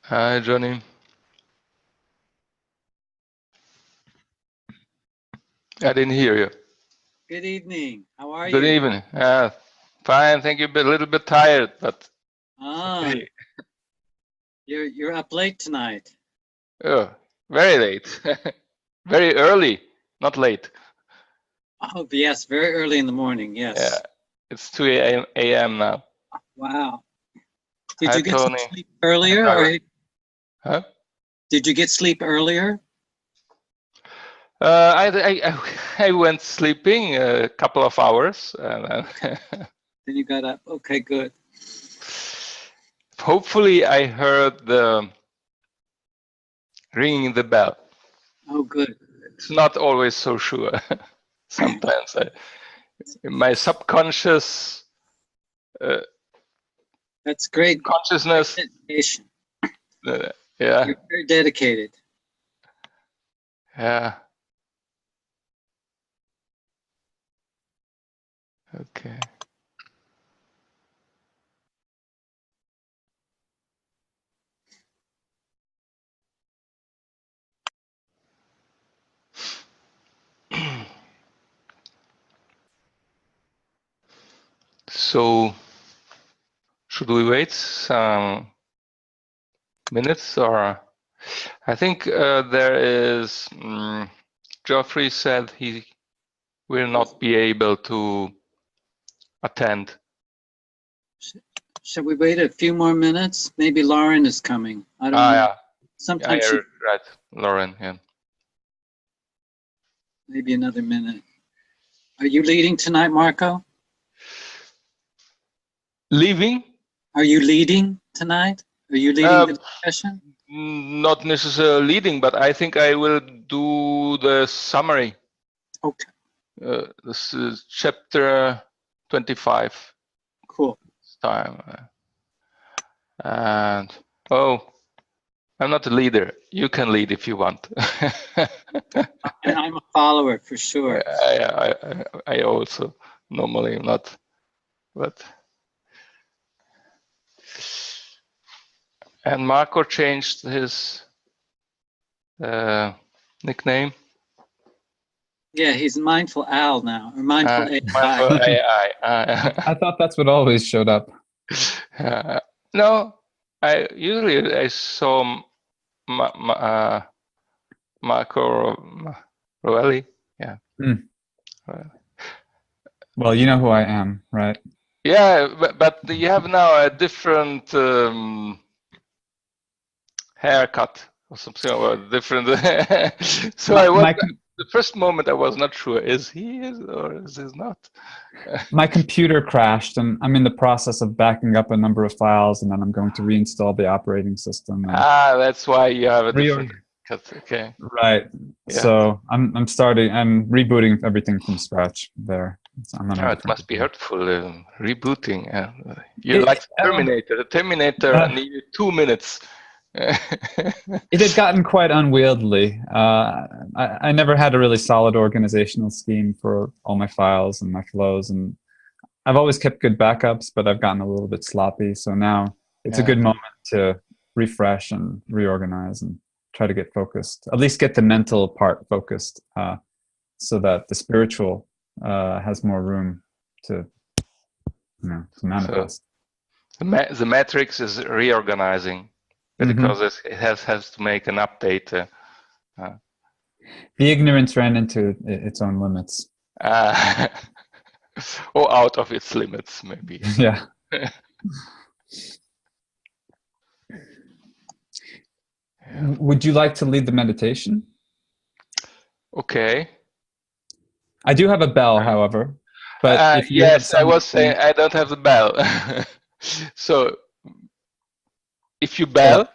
Hi, Johnny. I didn't hear you. Good evening. How are Good you? evening. Fine, thank you. A little bit tired, but okay. You're up late tonight. Oh, very late. Very early, not late. Oh, yes, very early in the morning. Yes. Yeah, it's 2 a.m. now. Wow. Did Hi, you get some Tony. sleep earlier, or Huh? did you get sleep earlier? I went sleeping a couple of hours, and Then you got up. Okay, good. hopefully I heard the ringing the bell. Oh, good. It's not always so sure. Sometimes my subconscious That's great. consciousness. Dedication. Yeah. You're very dedicated. Yeah. Okay. So, should we wait some minutes, or I think there is. Geoffrey said he will not be able to attend. Shall we wait a few more minutes? Maybe Lauren is coming. I don't know. Yeah. Sometimes Yeah, right, Lauren. Yeah. Maybe another minute. Are you leading tonight, Marco? Leaving? Are you leading tonight? Are you leading the discussion? Not necessarily leading, but I think I will do the summary. Okay. This is chapter 25. Cool. This time. And I'm not a leader. You can lead if you want. I'm a follower for sure. I also normally am not, but. And Marco changed his nickname. Yeah, he's Mindful Al now, or Mindful AI. Mindful AI. I thought that's what always showed up. No, I saw Marco Morelli. Yeah. Well, you know who I am, right? Yeah, but you have now a different haircut or something, or different. So the first moment I was not sure: is he or is he not? My computer crashed, and I'm in the process of backing up a number of files, and then I'm going to reinstall the operating system. That's why you have a different cut. Okay. Right. Yeah. So I'm rebooting everything from scratch there. So it must be hurtful rebooting. You're like Terminator. The Terminator needed 2 minutes. It had gotten quite unwieldy. I never had a really solid organizational scheme for all my files and my flows, and I've always kept good backups, but I've gotten a little bit sloppy. So now it's a good moment to refresh and reorganize and try to get focused, at least get the mental part focused, so that the spiritual has more room to manifest. So the matrix is reorganizing because it has to make an update. The ignorance ran into its own limits. Or out of its limits, maybe. Yeah. Would you like to lead the meditation? Okay. I do have a bell, however. But if you yes, I was saying I don't have the bell. So if you bell,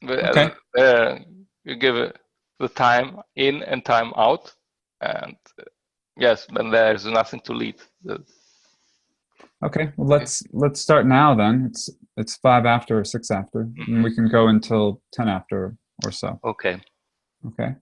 you give it the time in and time out, and yes, then there's nothing to lead. Okay, well let's start now then. It's 5 after or 6 after, and we can go until 10 after or so. Okay. Okay.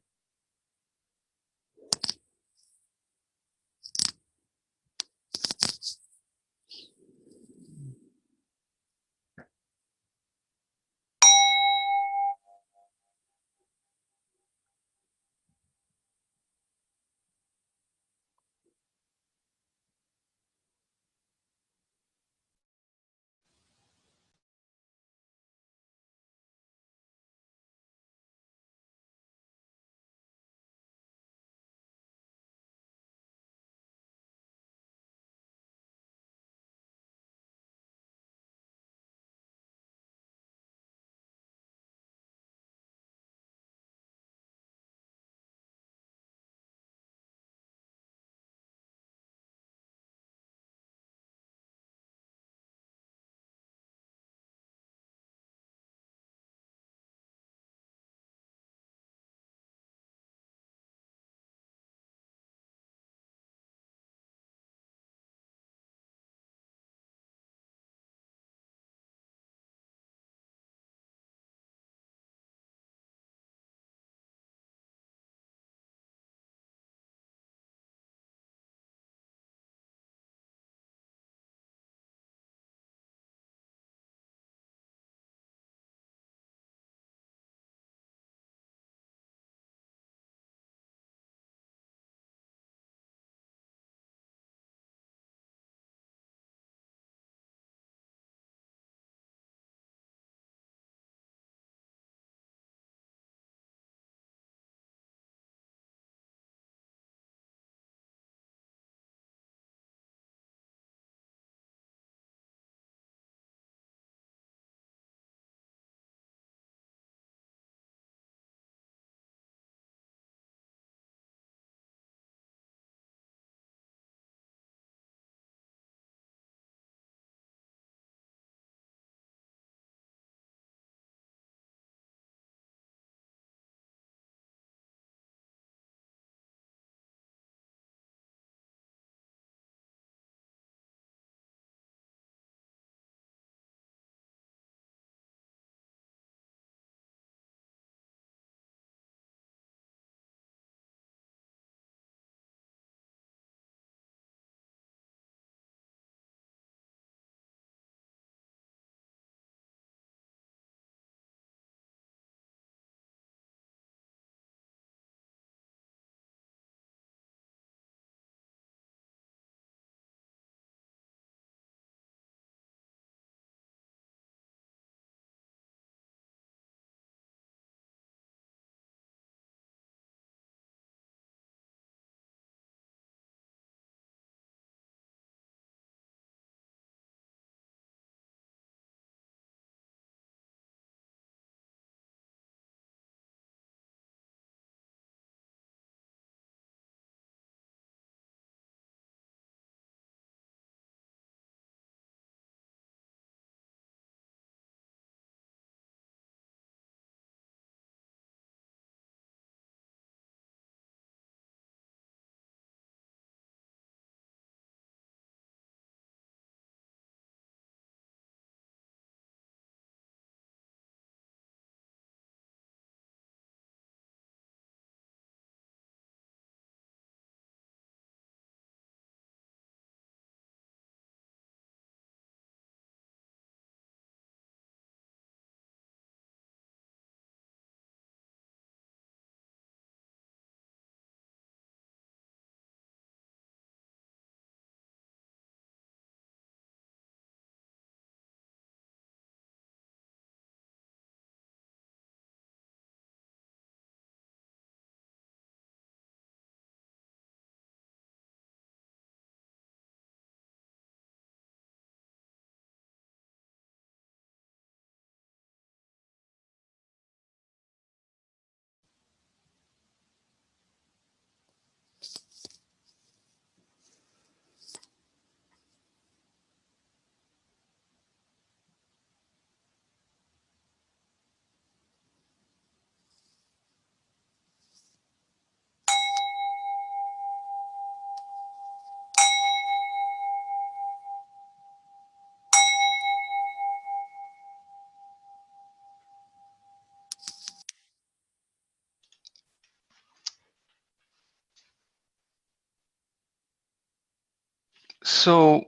So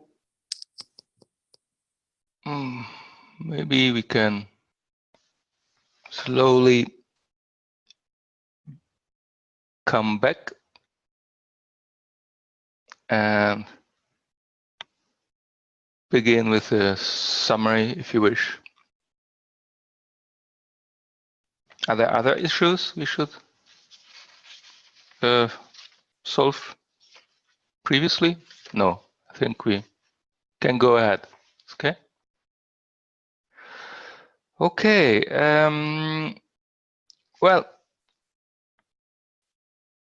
maybe we can slowly come back and begin with a summary, if you wish. Are there other issues we should solve previously? No, I think we can go ahead. Okay. Okay. Well,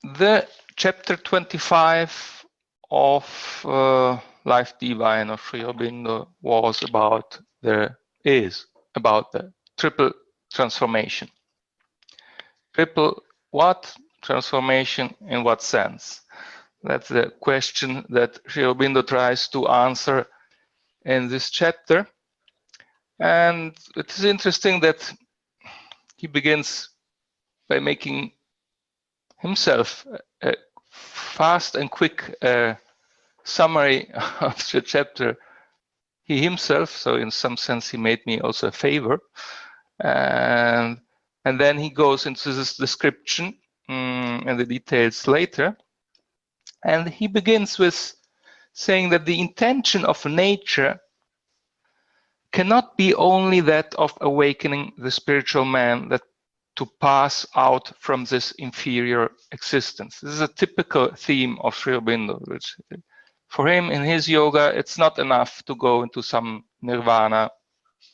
the chapter 25 of Life Divine of Sri Aurobindo was about about the triple transformation. Triple what? Transformation in what sense? That's the question that Sri Aurobindo tries to answer in this chapter. And it is interesting that he begins by making himself a fast and quick summary of the chapter. He himself, so in some sense, he made me also a favor. And then he goes into this description and the details later. And he begins with saying that the intention of nature cannot be only that of awakening the spiritual man, that to pass out from this inferior existence. This is a typical theme of Sri Aurobindo, which for him in his yoga, it's not enough to go into some nirvana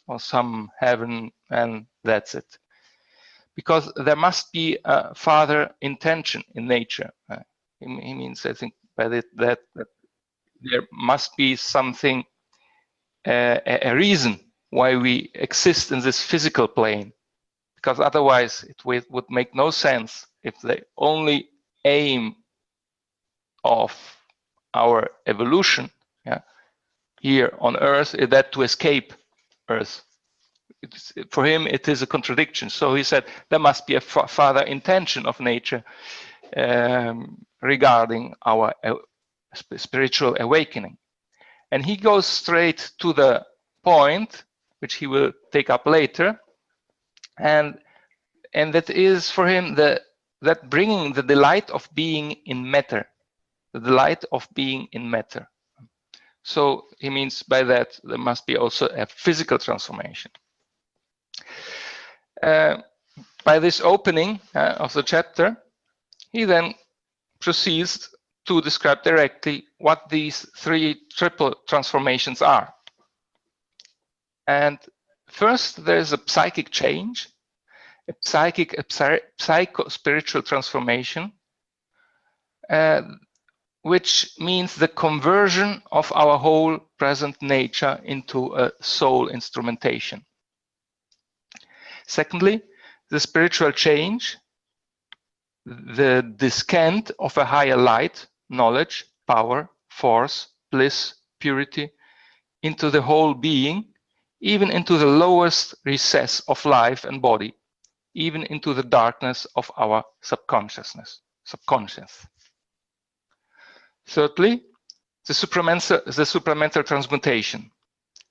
or some heaven and that's it. Because there must be a further intention in nature. He means, I think, by that there must be something, a reason why we exist in this physical plane, because otherwise it would make no sense if the only aim of our evolution here on Earth is that to escape Earth. For him, it is a contradiction. So he said there must be a further intention of nature regarding our spiritual awakening. And he goes straight to the point, which he will take up later, and that is for him that bringing the delight of being in matter, the delight of being in matter. So he means by that there must be also a physical transformation. By this opening of the chapter, he then proceeds to describe directly what these three triple transformations are. And first, there is a psychic change, a psycho-spiritual transformation, which means the conversion of our whole present nature into a soul instrumentation. Secondly, the spiritual change, the descent of a higher light, knowledge, power, force, bliss, purity, into the whole being, even into the lowest recess of life and body, even into the darkness of our subconscious. Thirdly, the supramental transmutation,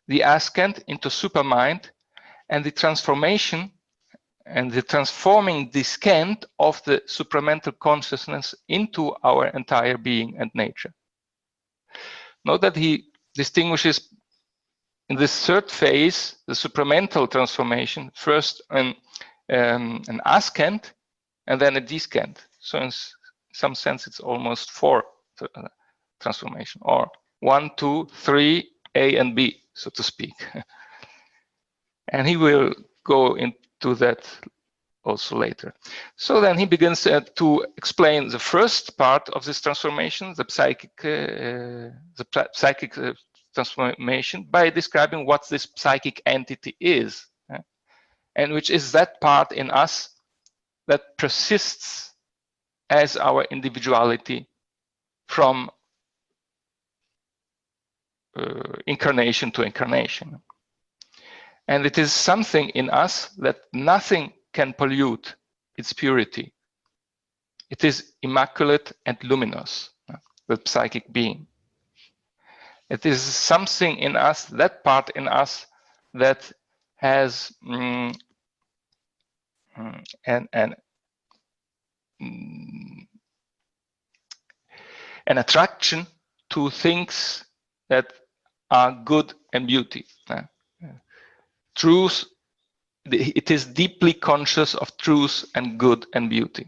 the ascent into supermind, and the transformation and the transforming descent of the supramental consciousness into our entire being and nature. Note that he distinguishes in this third phase, the supramental transformation, first an ascent and then a descent. So in some sense, it's almost four transformation, or 1, 2, 3, A and B, so to speak. And he will go into that also later. So then he begins to explain the first part of this transformation, the psychic transformation, by describing what this psychic entity is, and which is that part in us that persists as our individuality from incarnation to incarnation. And it is something in us that nothing can pollute its purity. It is immaculate and luminous, the psychic being. It is something in us, that part in us, that has an attraction to things that are good and beauty. Truth, it is deeply conscious of truth and good and beauty.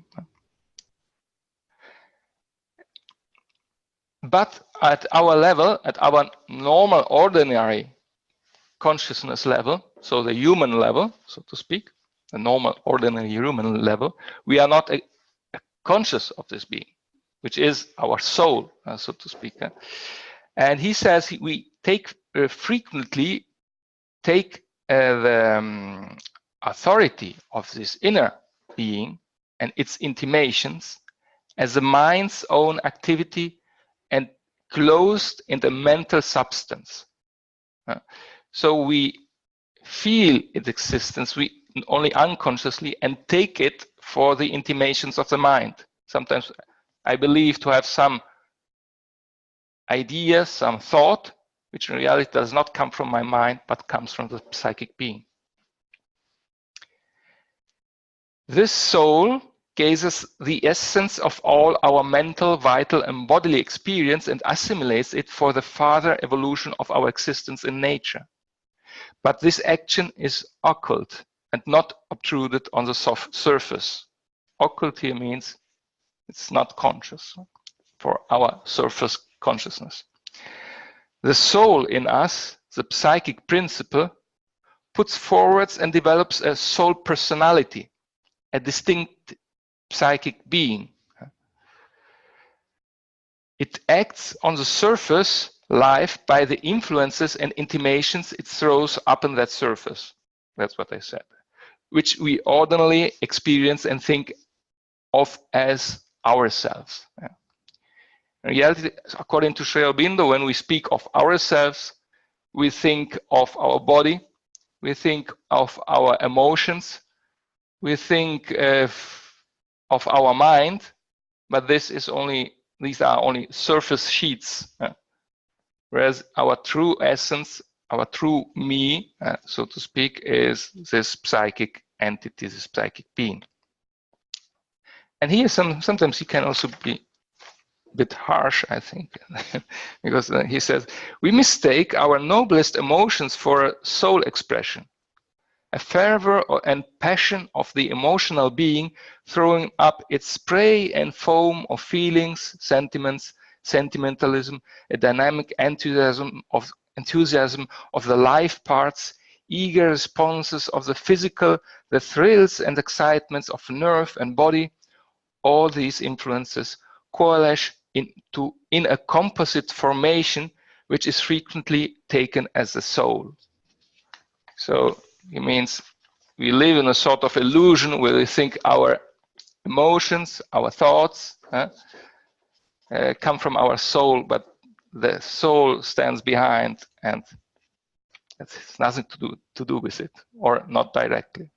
But at our level, at our normal, ordinary consciousness level, so the human level, so to speak, the normal, ordinary human level, we are not conscious of this being, which is our soul, so to speak. And he says we frequently take the authority of this inner being and its intimations as the mind's own activity and closed in the mental substance. So we feel its existence, we only unconsciously, and take it for the intimations of the mind. Sometimes I believe to have some idea, some thought, which in reality does not come from my mind, but comes from the psychic being. This soul gazes the essence of all our mental, vital, and bodily experience and assimilates it for the further evolution of our existence in nature. But this action is occult and not obtruded on the surface. Occult here means it's not conscious for our surface consciousness. The soul in us, the psychic principle, puts forward and develops a soul personality, a distinct psychic being. It acts on the surface life by the influences and intimations it throws up on that surface. That's what I said. Which we ordinarily experience and think of as ourselves. In reality, according to Aurobindo, when we speak of ourselves, we think of our body, we think of our emotions, we think of our mind, but these are only surface sheets. Whereas our true essence, our true me, so to speak, is this psychic entity, this psychic being. And here, sometimes he can also be a bit harsh, I think, because he says, we mistake our noblest emotions for a soul expression, a fervor and passion of the emotional being throwing up its spray and foam of feelings, sentiments, sentimentalism, a dynamic enthusiasm of the life parts, eager responses of the physical, the thrills and excitements of nerve and body. All these influences coalesce in a composite formation which is frequently taken as the soul. So it means we live in a sort of illusion where we think our emotions, our thoughts come from our soul, but the soul stands behind and it has nothing to do with it, or not directly.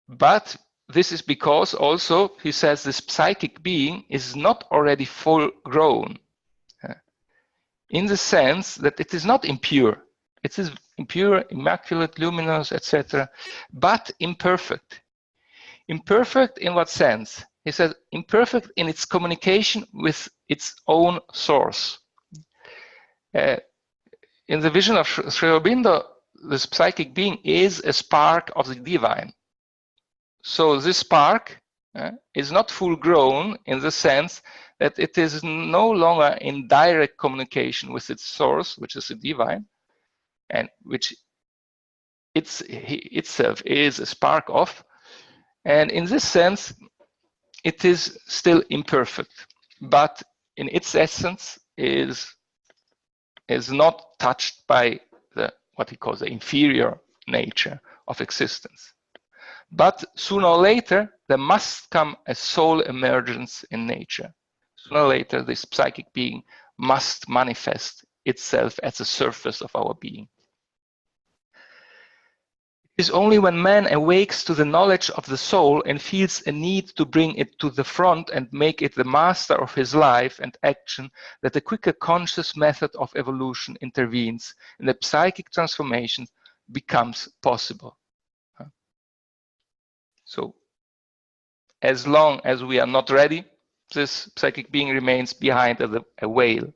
But this is because also, he says, this psychic being is not already full grown, in the sense that it is not impure. It is impure, immaculate, luminous, etc., but imperfect. Imperfect in what sense? He says imperfect in its communication with its own source. In the vision of Aurobindo, this psychic being is a spark of the divine. So this spark is not full grown in the sense that it is no longer in direct communication with its source, which is the divine, and which itself is a spark of. And in this sense, it is still imperfect, but in its essence is not touched by what he calls the inferior nature of existence. But sooner or later, there must come a soul emergence in nature. Sooner or later, this psychic being must manifest itself at the surface of our being. is only when man awakes to the knowledge of the soul and feels a need to bring it to the front and make it the master of his life and action that a quicker conscious method of evolution intervenes and the psychic transformation becomes possible. So, as long as we are not ready, this psychic being remains behind as a veil.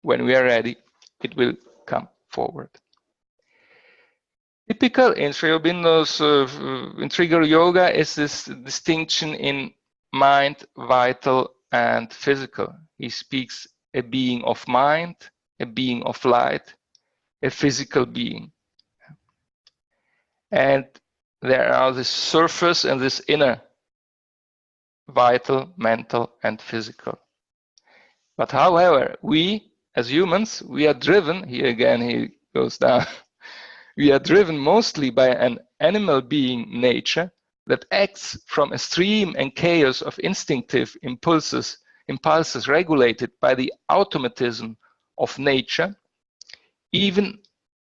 When we are ready, it will come forward. Typical in Sri Aurobindo's integral yoga is this distinction in mind, vital, and physical. He speaks a being of mind, a being of light, a physical being. And there are this surface and this inner, vital, mental, and physical. But however, we as humans, we are driven, here again he goes down, we are driven mostly by an animal being nature that acts from a stream and chaos of instinctive impulses regulated by the automatism of nature. Even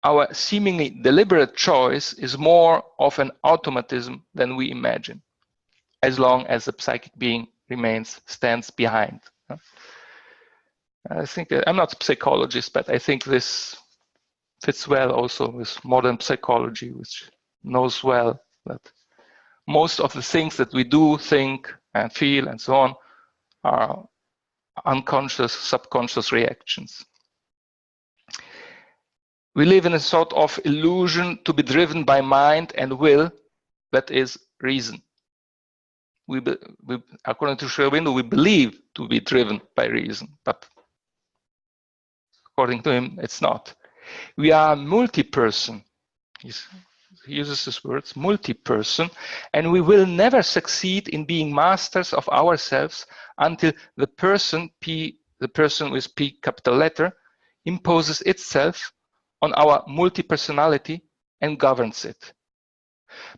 our seemingly deliberate choice is more of an automatism than we imagine, as long as the psychic being stands behind. I think, I'm not a psychologist, but I think this fits well also with modern psychology, which knows well that most of the things that we do, think, and feel, and so on, are unconscious, subconscious reactions. We live in a sort of illusion to be driven by mind and will, that is reason. According to Sri Aurobindo, we believe to be driven by reason, but according to him, it's not. We are multi-person. He uses these words, multi-person, and we will never succeed in being masters of ourselves until the person, the person with P capital letter, imposes itself on our multi-personality and governs it.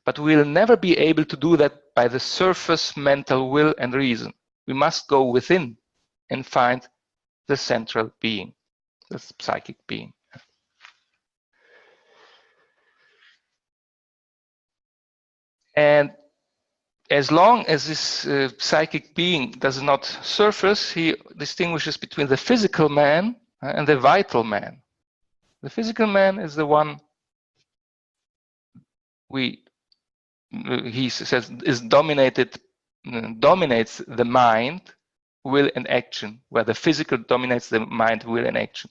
But we will never be able to do that by the surface mental will and reason. We must go within and find the central being, the psychic being. And as long as this psychic being does not surface, he distinguishes between the physical man and the vital man. The physical man is the one he says is dominates the mind, will, and action, where the physical dominates the mind, will, and action.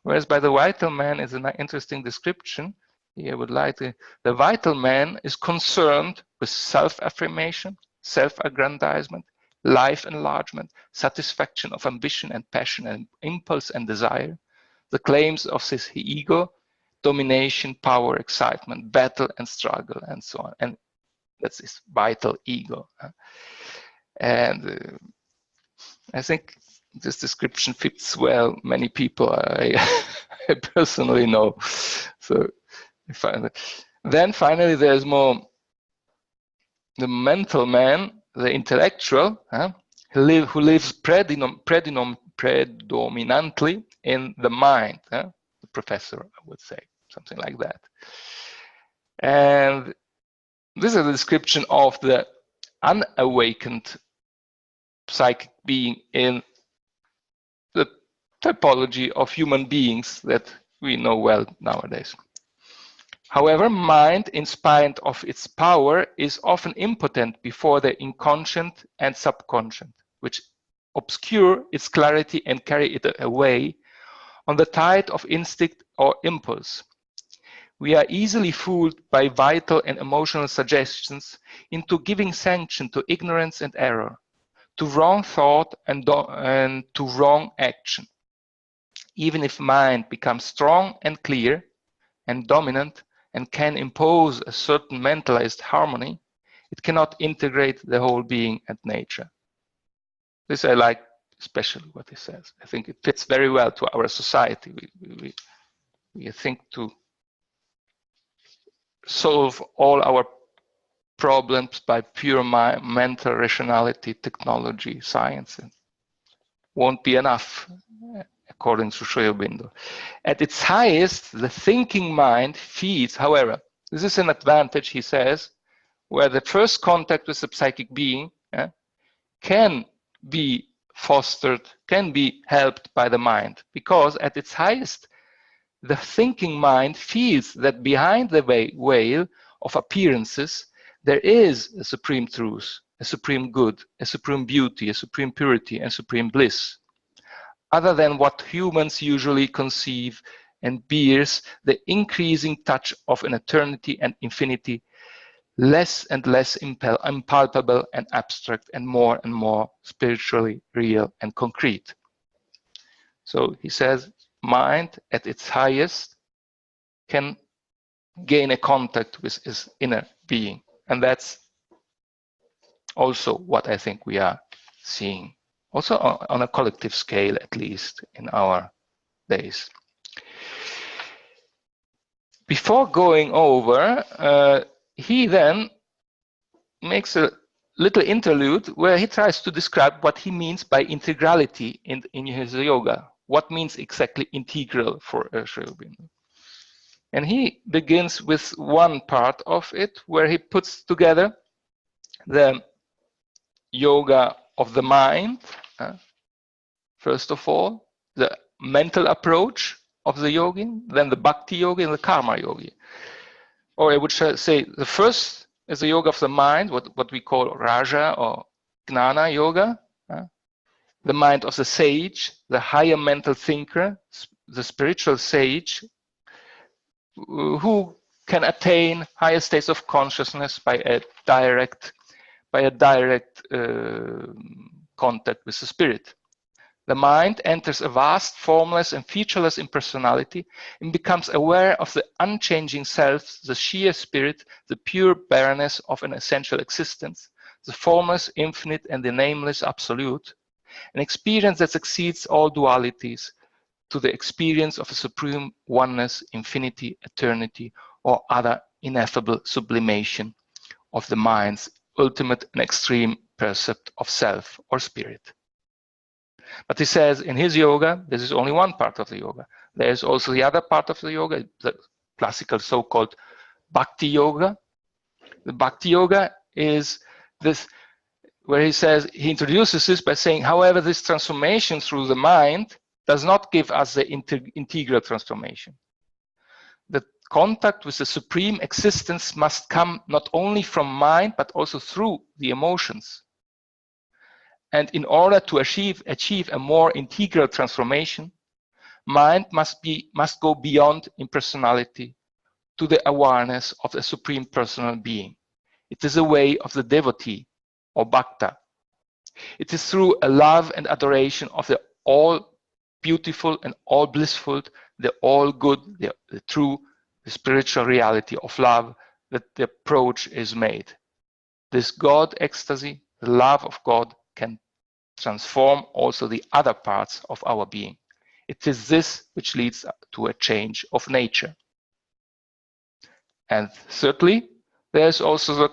Whereas by the vital man is an interesting description. Here I would like to, the vital man is concerned with self-affirmation, self-aggrandizement, life enlargement, satisfaction of ambition and passion and impulse and desire, the claims of his ego, domination, power, excitement, battle and struggle, and so on. And that's his vital ego. And I think this description fits well many people I personally know. So then finally there's more the mental man, the intellectual, who lives predominantly in the mind, the professor, I would say, something like that. And this is a description of the unawakened psychic being in the typology of human beings that we know well nowadays. However, mind, in spite of its power, is often impotent before the inconscient and subconscious, which obscure its clarity and carry it away on the tide of instinct or impulse. We are easily fooled by vital and emotional suggestions into giving sanction to ignorance and error, to wrong thought and to wrong action. Even if mind becomes strong and clear and dominant and can impose a certain mentalized harmony, it cannot integrate the whole being and nature. This I like especially what he says. I think it fits very well to our society. We think to solve all our problems by pure mental rationality, technology, science. It won't be enough, according to Sri Aurobindo. At its highest, the thinking mind feeds, however, This is an advantage, he says, where the first contact with the psychic being can be fostered, can be helped by the mind, because at its highest, the thinking mind feels that behind the veil of appearances, there is a supreme truth, a supreme good, a supreme beauty, a supreme purity, and supreme bliss, other than what humans usually conceive, and bears the increasing touch of an eternity and infinity, less and less impalpable and abstract, and more spiritually real and concrete. So he says, mind at its highest can gain a contact with his inner being. And that's also what I think we are seeing, also on a collective scale, at least in our days. Before going over, he then makes a little interlude where he tries to describe what he means by integrality in his yoga. What means exactly integral for Sri Aurobindo? And he begins with one part of it where he puts together the yoga of the mind, first of all, the mental approach of the yogin, then the bhakti yogi and the karma yogi. Or I would say the first is the yoga of the mind, what we call Raja or Gnana yoga, the mind of the sage, the higher mental thinker, the spiritual sage, who can attain higher states of consciousness by a direct contact with the spirit. The mind enters a vast, formless, and featureless impersonality and becomes aware of the unchanging self, the sheer spirit, the pure barrenness of an essential existence, the formless, infinite, and the nameless absolute, an experience that exceeds all dualities to the experience of a supreme oneness, infinity, eternity, or other ineffable sublimation of the mind's ultimate and extreme percept of self or spirit. But he says in his yoga, this is only one part of the yoga. There is also the other part of the yoga, the classical so-called bhakti yoga. The bhakti yoga is this, where he says, he introduces this by saying, however, this transformation through the mind does not give us the integral transformation. The contact with the supreme existence must come not only from mind, but also through the emotions. And in order to achieve a more integral transformation, mind must go beyond impersonality to the awareness of the supreme personal being. It is a way of the devotee or bhakta. It is through a love and adoration of the all beautiful and all blissful, the all good, the true, the spiritual reality of love that the approach is made. This God ecstasy, the love of God, can transform also the other parts of our being. It is this which leads to a change of nature. And thirdly, there's also the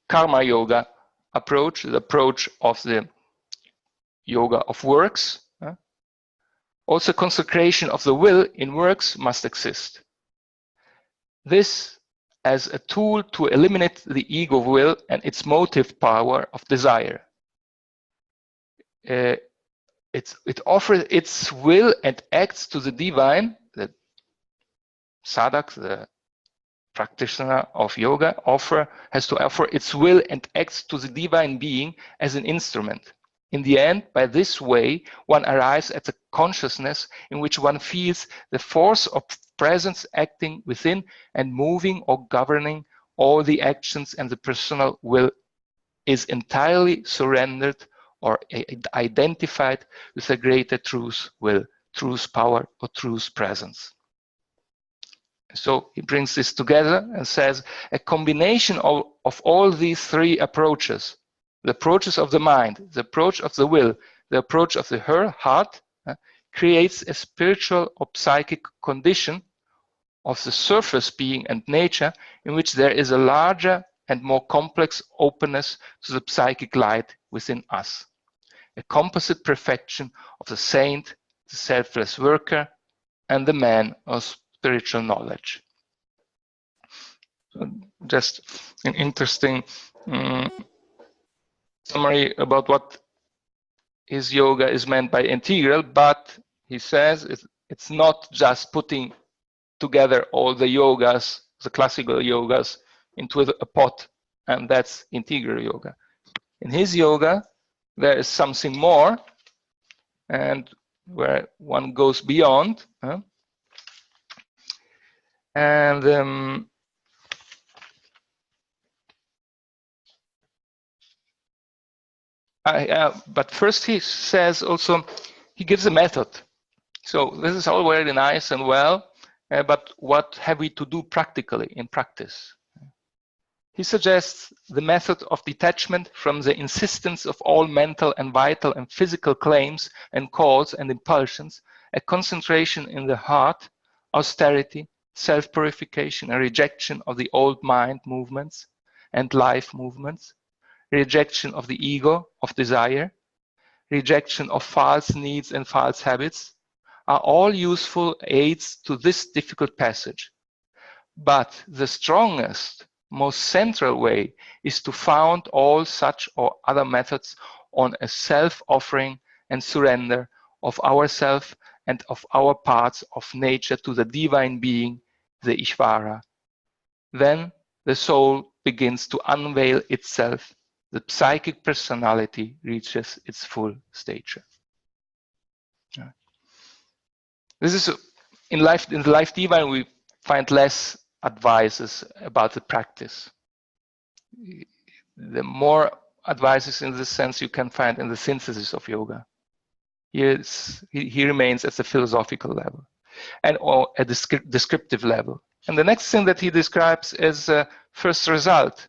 karma yoga approach, the approach of the yoga of works. Also, consecration of the will in works must exist. This as a tool to eliminate the ego will and its motive power of desire. It offers its will and acts to the divine. The sadhak, the practitioner of yoga, has to offer its will and acts to the divine being as an instrument. In the end, by this way, one arrives at a consciousness in which one feels the force of presence acting within and moving or governing all the actions, and the personal will is entirely surrendered or identified with a greater truth will, truth power, or truth presence. So he brings this together and says a combination of all these three approaches, the approaches of the mind, the approach of the will, the approach of the heart, creates a spiritual or psychic condition of the surface being and nature in which there is a larger and more complex openness to the psychic light within us. A composite perfection of the saint, the selfless worker, and the man of spiritual knowledge. just an interesting summary about what his yoga is meant by integral, but he says it's not just putting together all the yogas, the classical yogas, into a pot, and that's integral yoga. In his yoga, there is something more, and where one goes beyond. And but first he says also, he gives a method. So this is all very nice and well, but what have we to do practically in practice? He suggests the method of detachment from the insistence of all mental and vital and physical claims and calls and impulsions, a concentration in the heart, austerity, self-purification, a rejection of the old mind movements and life movements, rejection of the ego, of desire, rejection of false needs and false habits, are all useful aids to this difficult passage. But the strongest, most central way is to found all such or other methods on a self-offering and surrender of ourself and of our parts of nature to the divine being, the Ishvara. Then the soul begins to unveil itself. The psychic personality reaches its full stature. This is in the life divine, we find less advices about the practice. The more advices in this sense you can find in the synthesis of yoga. He remains at the philosophical level and or at the descriptive level. And the next thing that he describes is first result.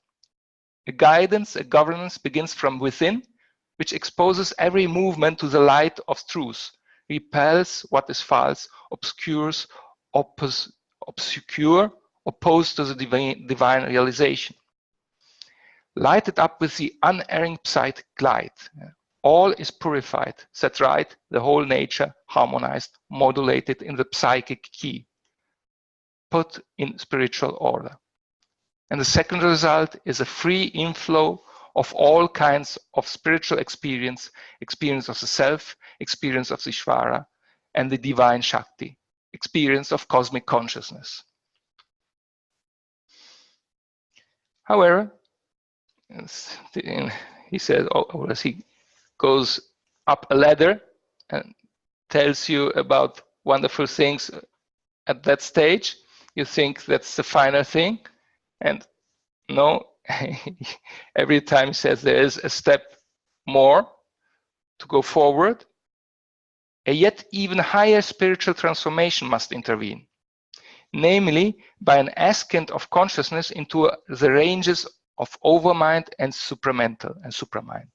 A guidance, a governance begins from within, which exposes every movement to the light of truth, repels what is false, obscures, opposed to the divine realization. Lighted up with the unerring psychic light, all is purified, set right, the whole nature harmonized, modulated in the psychic key, put in spiritual order. And the second result is a free inflow of all kinds of spiritual experience, experience of the self, experience of the Ishvara, and the divine Shakti, experience of cosmic consciousness. However, he says, as he goes up a ladder and tells you about wonderful things at that stage, you think that's the final thing. And no, every time he says there is a step more to go forward, a yet even higher spiritual transformation must intervene, namely by an ascent of consciousness into the ranges of overmind and supramental and supermind.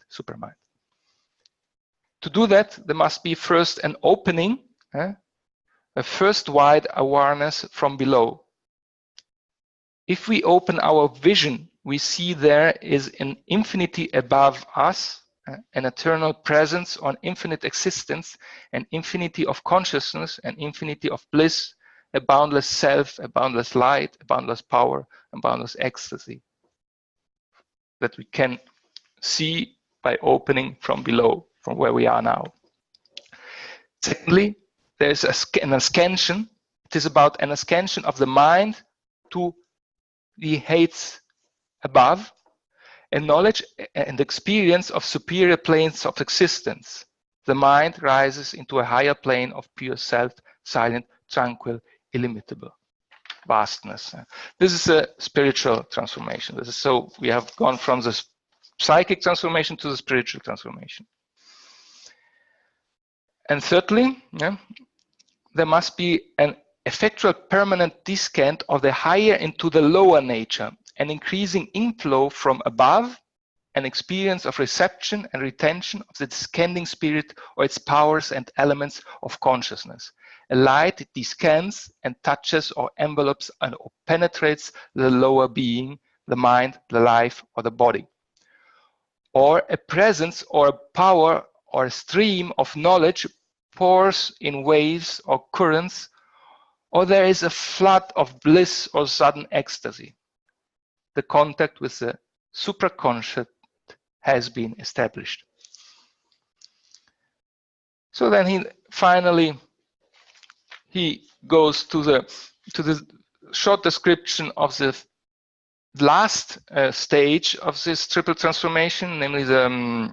To do that, there must be first an opening, a first wide awareness from below. If we open our vision, we see there is an infinity above us, an eternal presence on infinite existence, an infinity of consciousness, an infinity of bliss, a boundless self, a boundless light, a boundless power, a boundless ecstasy that we can see by opening from below, from where we are now. Secondly, there's an ascension. It is about an ascension of the mind to the heights above, a knowledge and experience of superior planes of existence. The mind rises into a higher plane of pure self, silent, tranquil, illimitable vastness. This is a spiritual transformation. This is so we have gone from the psychic transformation to the spiritual transformation. And thirdly, there must be an effectual permanent descent of the higher into the lower nature, an increasing inflow from above, an experience of reception and retention of the descending spirit or its powers and elements of consciousness. A light descends and touches or envelopes and or penetrates the lower being, the mind, the life, or the body. Or a presence or a power or a stream of knowledge pours in waves or currents, or there is a flood of bliss or sudden ecstasy. the contact with the supraconscious has been established. So then he goes to the short description of the last stage of this triple transformation, namely the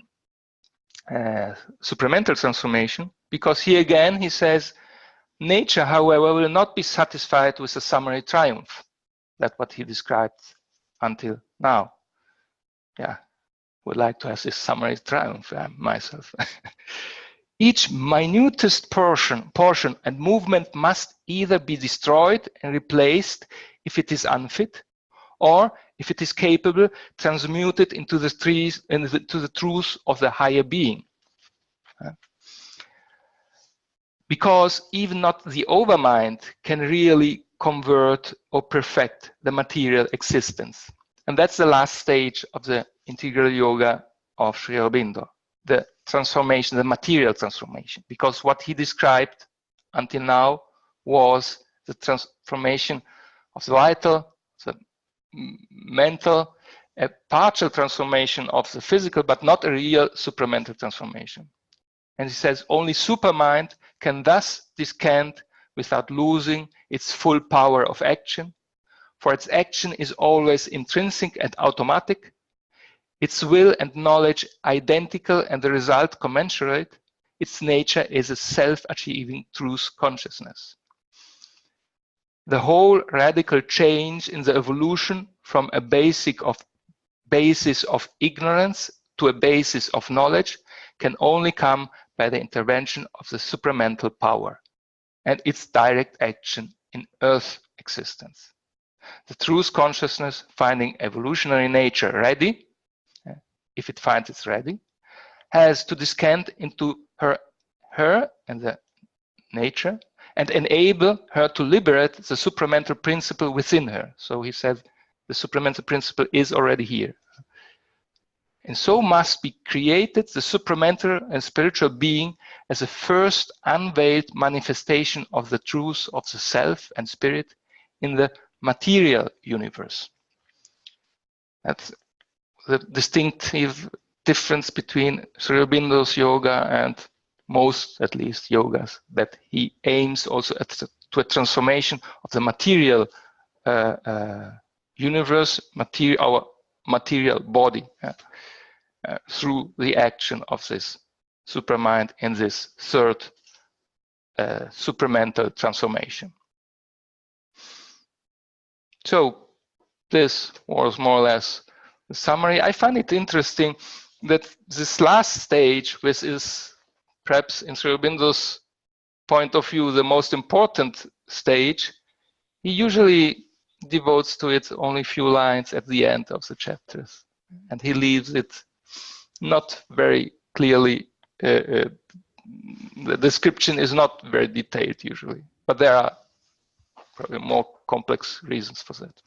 supramental transformation, because here again he says, nature, however, will not be satisfied with a summary triumph. That's what he described until now. Yeah, would like to have this summary triumph myself. Each minutest portion and movement must either be destroyed and replaced if it is unfit, or if it is capable, transmuted into the truth of the higher being. Because even not the overmind can really convert or perfect the material existence. And that's the last stage of the integral yoga of Sri Aurobindo, the transformation, the material transformation. Because what he described until now was the transformation of the vital, the mental, a partial transformation of the physical, but not a real supramental transformation. And he says only supermind can thus descant without losing its full power of action, for its action is always intrinsic and automatic, its will and knowledge identical and the result commensurate, its nature is a self-achieving truth consciousness. The whole radical change in the evolution from a basis of ignorance to a basis of knowledge can only come by the intervention of the supramental power and its direct action in earth existence. The truth consciousness, finding evolutionary nature ready, if it finds it's ready, has to descant into her and the nature and enable her to liberate the supramental principle within her. So he said the supramental principle is already here. And so must be created the supramental and spiritual being as a first unveiled manifestation of the truth of the self and spirit in the material universe. That's the distinctive difference between Sri Aurobindo's yoga and most, at least, yogas, that he aims also to a transformation of the material universe, our material body. Through the action of this supermind in this third supramental transformation. So this was more or less the summary. I find it interesting that this last stage, which is perhaps in Sri Aurobindo's point of view the most important stage, he usually devotes to it only a few lines at the end of the chapters, and he leaves it not very clearly, the description is not very detailed usually, but there are probably more complex reasons for that.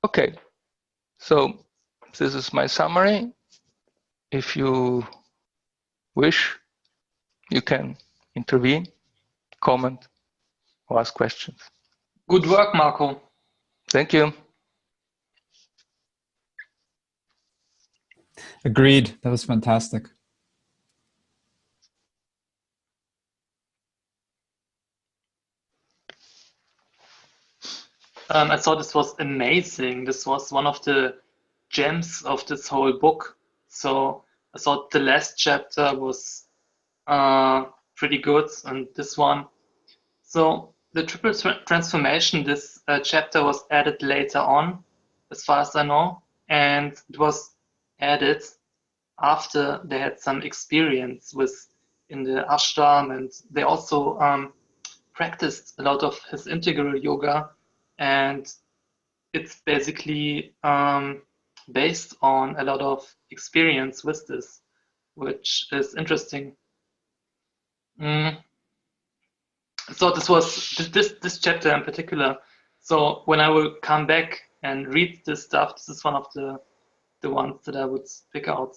Okay, so this is my summary. If you wish, you can intervene, comment, or ask questions. Good work, Marco. Thank you. Agreed. That was fantastic. I thought this was amazing. This was one of the gems of this whole book. So I thought the last chapter was pretty good, and this one. So the triple transformation, this chapter was added later on, as far as I know, and it was added after they had some experience in the ashram, and they also practiced a lot of his integral yoga, and it's basically based on a lot of experience with this, which is interesting. So this was this chapter in particular. So when I will come back and read this stuff, this is one of the ones that I would pick out.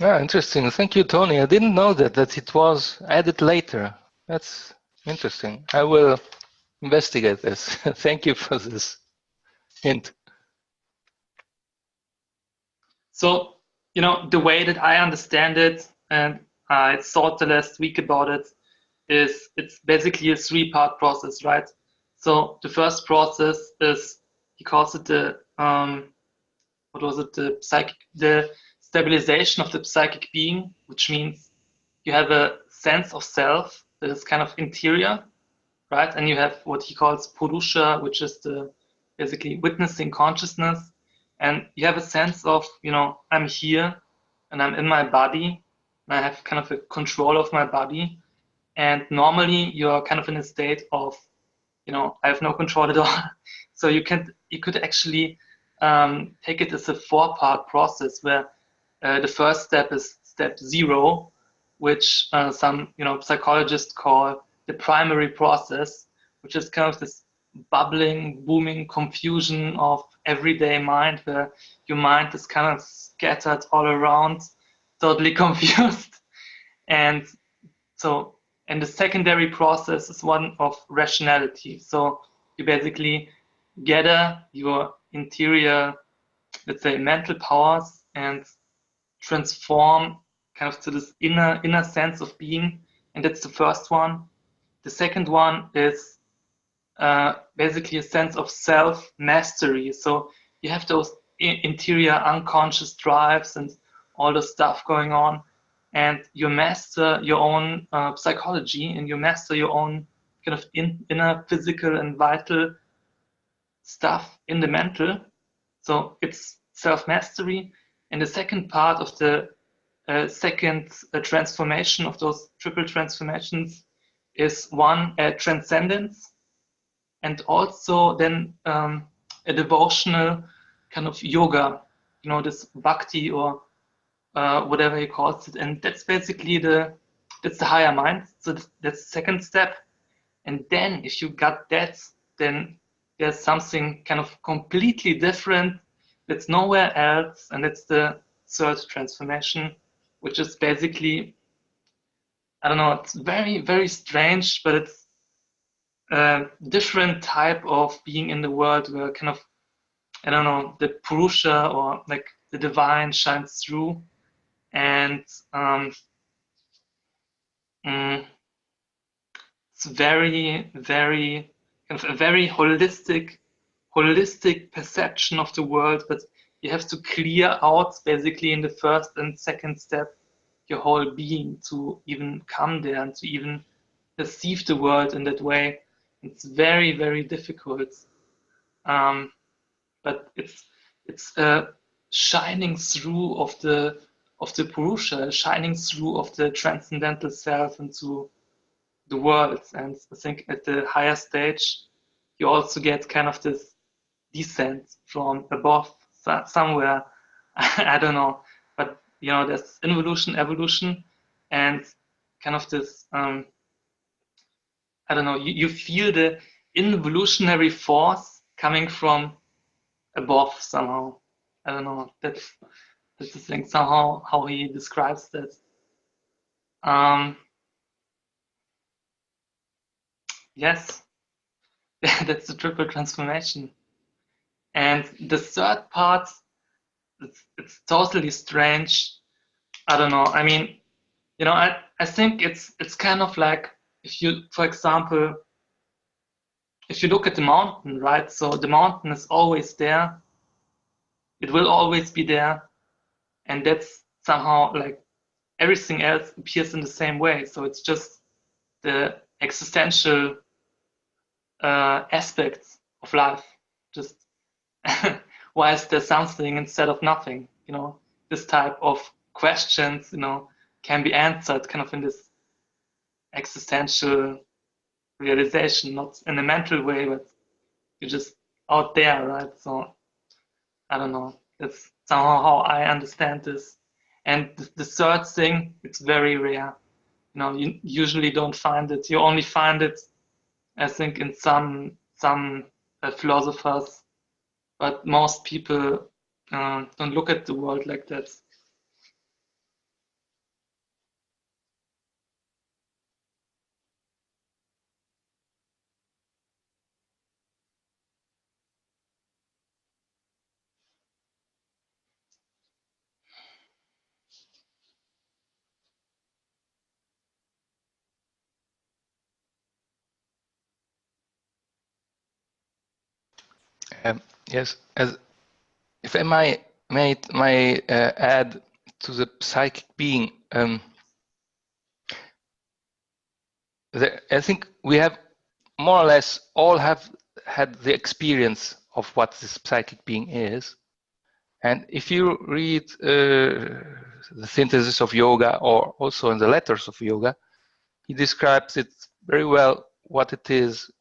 Ah, interesting. Thank you, Tony. I didn't know that it was added later. That's interesting. I will investigate this. Thank you for this hint. So, the way that I understand it, and I thought the last week about it, is it's basically a three-part process, right? So the first process is, he calls it the what was it, the stabilization of the psychic being, which means you have a sense of self that is kind of interior, right? And you have what he calls purusha, which is the basically witnessing consciousness, and you have a sense of, I'm here and I'm in my body and I have kind of a control of my body, and normally you're kind of in a state of, I have no control at all. So you could actually take it as a four-part process where the first step is step 0, which some psychologists call the primary process, which is kind of this bubbling, booming confusion of everyday mind, where your mind is kind of scattered all around, totally confused. And so, and the secondary process is one of rationality. So you basically gather your interior, let's say, mental powers and transform kind of to this inner sense of being, and that's the first one. The second one is basically a sense of self mastery. So you have those interior unconscious drives and all the stuff going on, and you master your own psychology, and you master your own kind of inner physical and vital stuff in the mental. So it's self mastery. And the second part of the second transformation of those triple transformations is one, transcendence, and also then a devotional kind of yoga, this bhakti or whatever he calls it. And that's basically that's the higher mind. So that's the second step. And then if you got that, then there's something kind of completely different that's nowhere else, and it's the third transformation, which is basically, I don't know, it's very, very strange, but it's a different type of being in the world where kind of, I don't know, the Purusha or like the divine shines through, and it's very, very kind of a very holistic perception of the world, but you have to clear out basically in the first and second step your whole being to even come there and to even perceive the world in that way. It's very, very difficult, but it's a shining through of the Purusha, shining through of the transcendental self into the world. And I think at the higher stage you also get kind of this descent from above somewhere. I don't know, but there's involution, evolution, and kind of this I don't know, you feel the involutionary force coming from above somehow. I don't know, that's the thing, somehow how he describes that. Yes, that's the triple transformation. And the third part, it's totally strange. I don't know. I mean, I think it's kind of like, if you, for example, if you look at the mountain, right? So the mountain is always there. It will always be there. And that's somehow like everything else appears in the same way. So it's just the existential aspects of life. Just why is there something instead of nothing? This type of questions, can be answered kind of in this existential realization, not in a mental way, but you're just out there, right? So I don't know. That's somehow how I understand this. And the third thing, it's very rare. You usually don't find it. You only find it, I think, in some philosophers, but most people don't look at the world like that. Yes, as if I may add to the psychic being, I think we have more or less all have had the experience of what this psychic being is. And if you read the Synthesis of Yoga, or also in the Letters of Yoga, he describes it very well, what it is,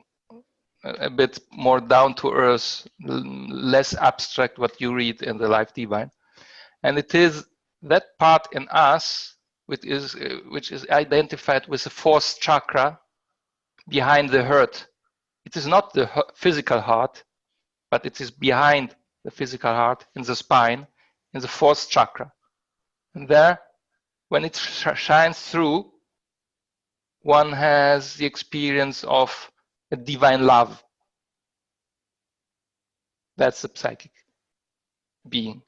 a bit more down to earth, less abstract what you read in the Life Divine. And it is that part in us which is identified with the fourth chakra behind the heart. It is not the physical heart, but it is behind the physical heart, in the spine, in the fourth chakra. And there, when it shines through, one has the experience of a divine love. That's the psychic being.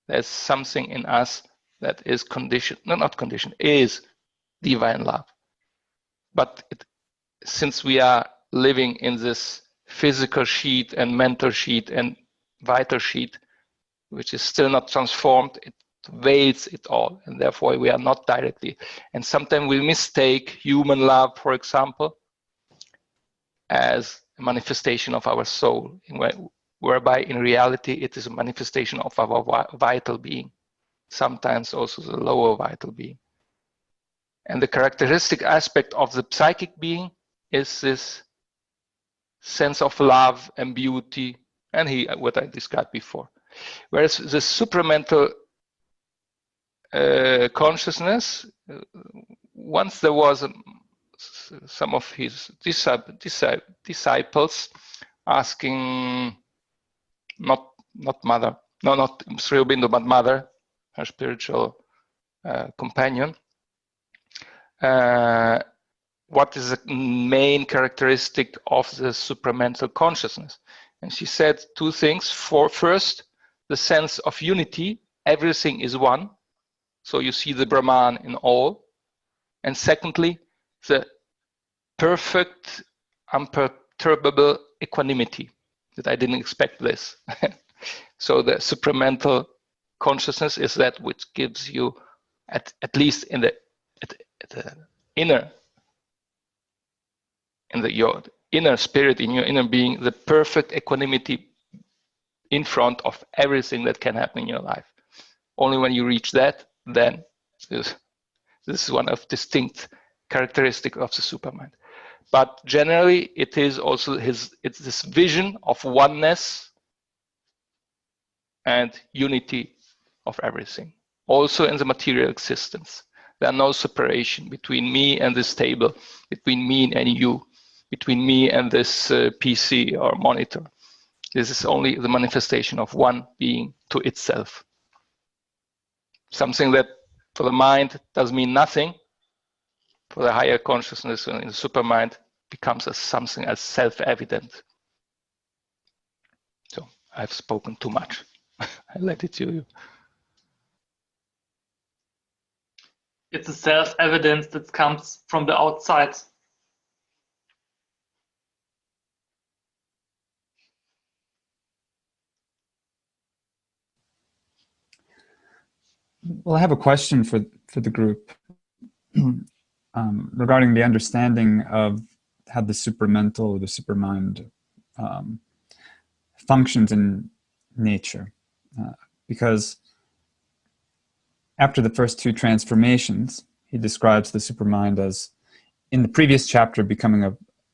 There's something in us that is conditioned, no, not conditioned, is divine love. But since we are living in this physical sheet and mental sheet and vital sheet, which is still not transformed, it veils it all, and therefore we are not directly. And sometimes we mistake human love, for example, as a manifestation of our soul, whereby in reality it is a manifestation of our vital being, sometimes also the lower vital being. And the characteristic aspect of the psychic being is this sense of love and beauty, and what I described before. Whereas the supramental consciousness, once there was some of his disciples asking, not mother, no, not Sri Aurobindo, but mother, her spiritual companion, what is the main characteristic of the supramental consciousness? And she said two things. First, the sense of unity, everything is one, so you see the Brahman in all. And secondly, the perfect, imperturbable equanimity, that I didn't expect this. So the supramental consciousness is that which gives you, at least in the inner, your inner spirit, in your inner being, the perfect equanimity in front of everything that can happen in your life. Only when you reach that, then this is one of distinct characteristic of the Supermind. But generally, it is also it's this vision of oneness and unity of everything. Also in the material existence, there are no separation between me and this table, between me and you, between me and this PC or monitor. This is only the manifestation of one being to itself. Something that for the mind does mean nothing, for the higher consciousness in the supermind becomes as something as self-evident. So I've spoken too much. I let it to you. It's a self-evidence that comes from the outside. Well, I have a question for the group regarding the understanding of how the supramental or the supermind functions in nature. Because after the first two transformations, he describes the supermind as, in the previous chapter, becoming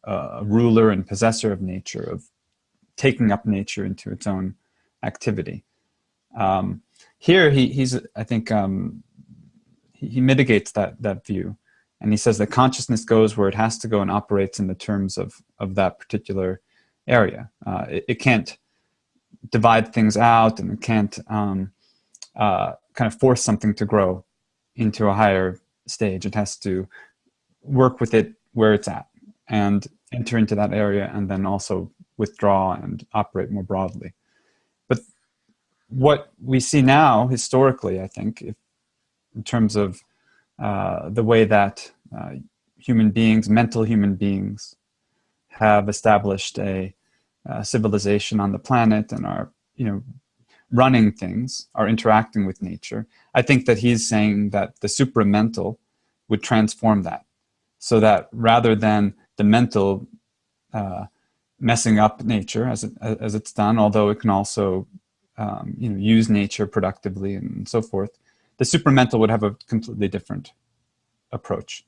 a ruler and possessor of nature, of taking up nature into its own activity. Here, he's I think he mitigates that view, and he says that consciousness goes where it has to go and operates in the terms of that particular area. It can't divide things out, and it can't kind of force something to grow into a higher stage. It has to work with it where it's at and enter into that area, and then also withdraw and operate more broadly. But what we see now, historically, I think, in terms of the way that human beings, mental human beings, have established a civilization on the planet and are, running things, are interacting with nature. I think that he's saying that the supramental would transform that, so that rather than the mental messing up nature as it's done, although it can also use nature productively and so forth, the supramental would have a completely different approach.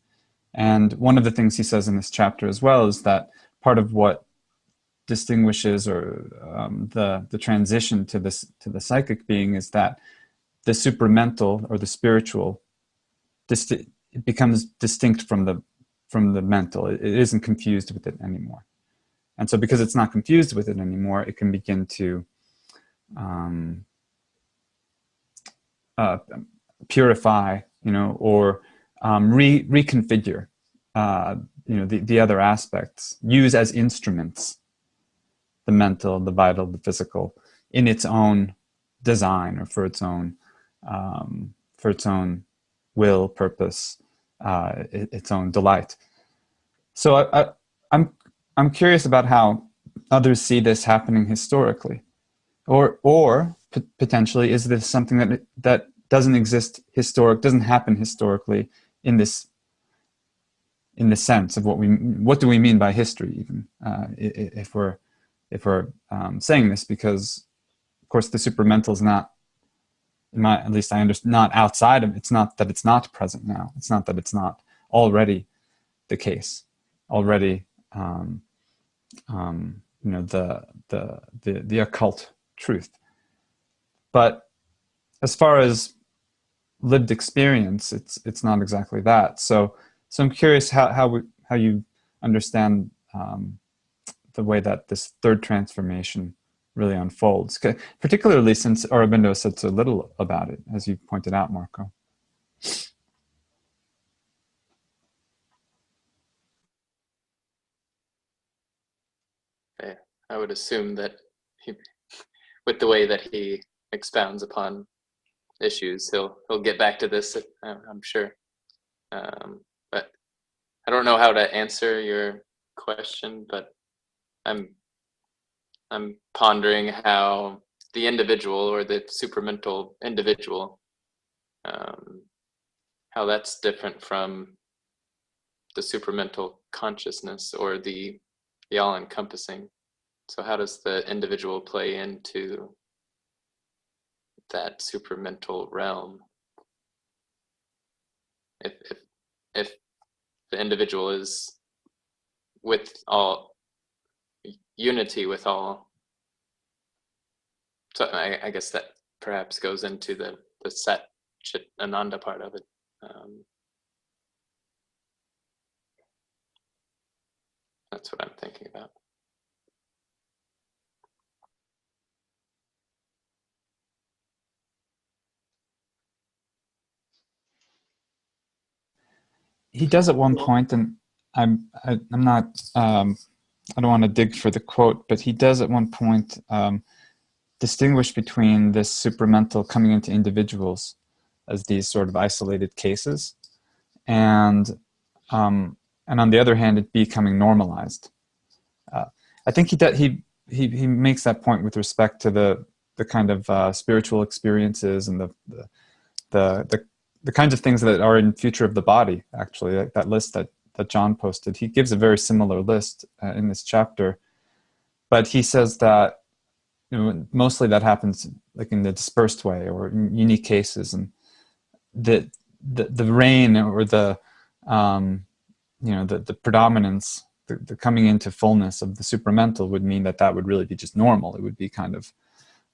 And one of the things he says in this chapter as well is that part of what distinguishes or the transition to the psychic being is that the supramental or the spiritual it becomes distinct from the mental. It isn't confused with it anymore. And so because it's not confused with it anymore, it can begin to purify, or reconfigure, the other aspects, use as instruments the mental, the vital, the physical, in its own design or for its own will, purpose, its own delight. So I'm curious about how others see this happening historically, or potentially is this something that doesn't doesn't happen historically in this sense of what do we mean by history, even if we're saying this, because of course the supramental is not, at least I understand, not outside of, it's not that it's not present now, it's not that it's not already the case, already the occult truth. But as far as lived experience, it's not exactly that. So I'm curious how you understand the way that this third transformation really unfolds, particularly since Aurobindo said so little about it, as you pointed out, Marco. I would assume that with the way that he expounds upon issues, he'll get back to this, I'm sure. But I don't know how to answer your question, but I'm pondering how the individual, or the supramental individual, how that's different from the supramental consciousness, or the all-encompassing. So how does the individual play into that supramental realm? If the individual is with all, unity with all, so I guess that perhaps goes into the Sat Chit Ananda part of it. That's what I'm thinking about. He does at one point, and I'm not, I don't want to dig for the quote, but he does at one point distinguish between this supramental coming into individuals as these sort of isolated cases, and on the other hand, it becoming normalized. I think he makes that point with respect to the kind of spiritual experiences and the kinds of things that are in Future of the Body, actually, that list that John posted. He gives a very similar list in this chapter, but he says that mostly that happens like in the dispersed way or in unique cases, and the reign or the predominance, the coming into fullness of the supramental would mean that would really be just normal. It would be kind of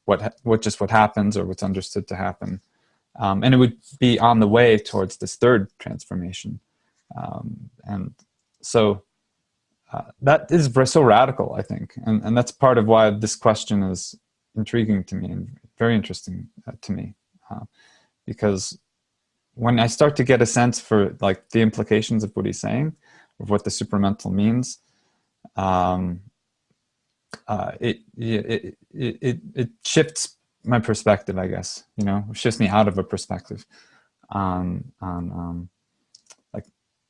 what happens or what's understood to happen. And it would be on the way towards this third transformation. And so that is so radical, I think. And that's part of why this question is intriguing to me and very interesting to me. Because when I start to get a sense for like the implications of what he's saying, of what the supramental means, it shifts my perspective, I guess, shifts me out of a perspective on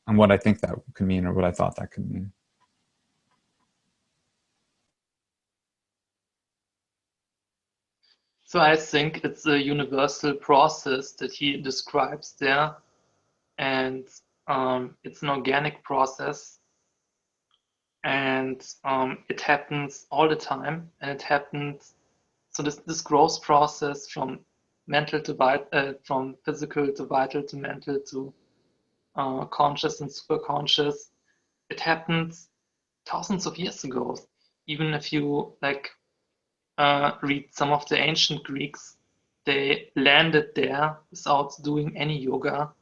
what I think that could mean or what I thought that could mean. So I think it's a universal process that he describes there, and it's an organic process, and it happens all the time, and it happens. So this growth process from mental to vital, from physical to vital to mental to conscious and superconscious, it happened thousands of years ago. Even if you read some of the ancient Greeks, they landed there without doing any yoga,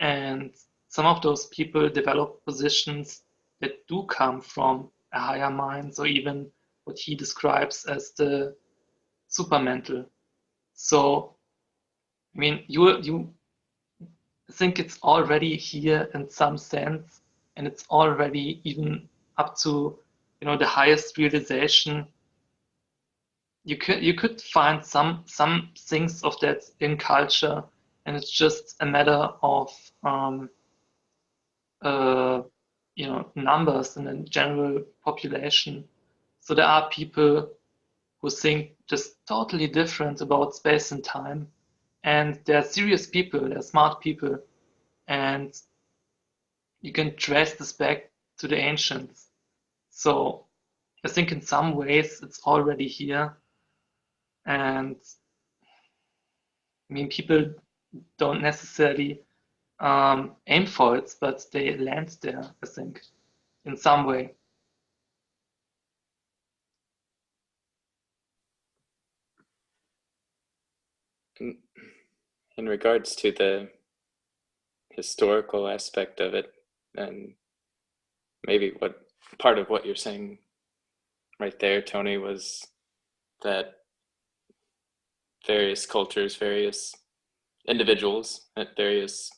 and some of those people developed positions that do come from a higher mind, or even what he describes as the supermental. So, I mean, you think it's already here in some sense, and it's already even up to the highest realization. You could find some things of that in culture, and it's just a matter of numbers in the general population. So there are people who think just totally different about space and time, and they're serious people, they're smart people, and you can trace this back to the ancients. So I think in some ways it's already here, and I mean, people don't necessarily aim for it, but they land there, I think, in some way. In regards to the historical aspect of it, and maybe what part of what you're saying right there, Tony, was that various cultures, various individuals at various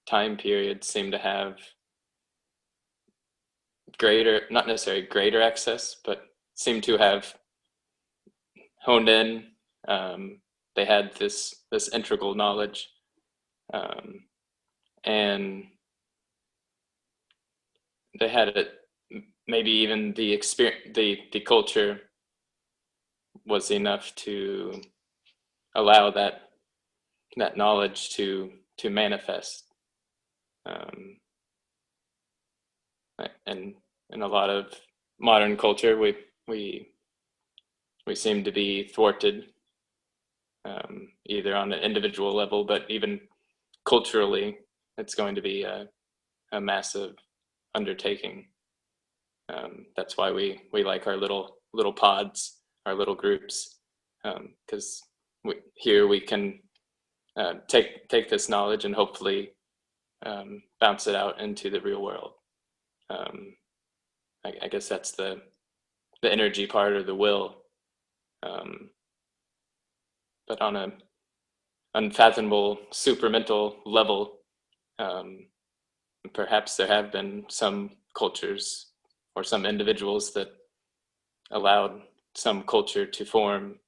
time periods seem to have greater, not necessarily greater access, but seem to have honed in. They had this integral knowledge, and they had it. Maybe even the experience, the culture was enough to allow that knowledge to manifest. And in a lot of modern culture, we seem to be thwarted, either on an individual level, but even culturally, it's going to be a massive undertaking. That's why we like our little pods, our little groups, because here we can take this knowledge and hopefully bounce it out into the real world. I guess that's the energy part, or the will. But on an unfathomable supramental level, perhaps there have been some cultures or some individuals that allowed some culture to form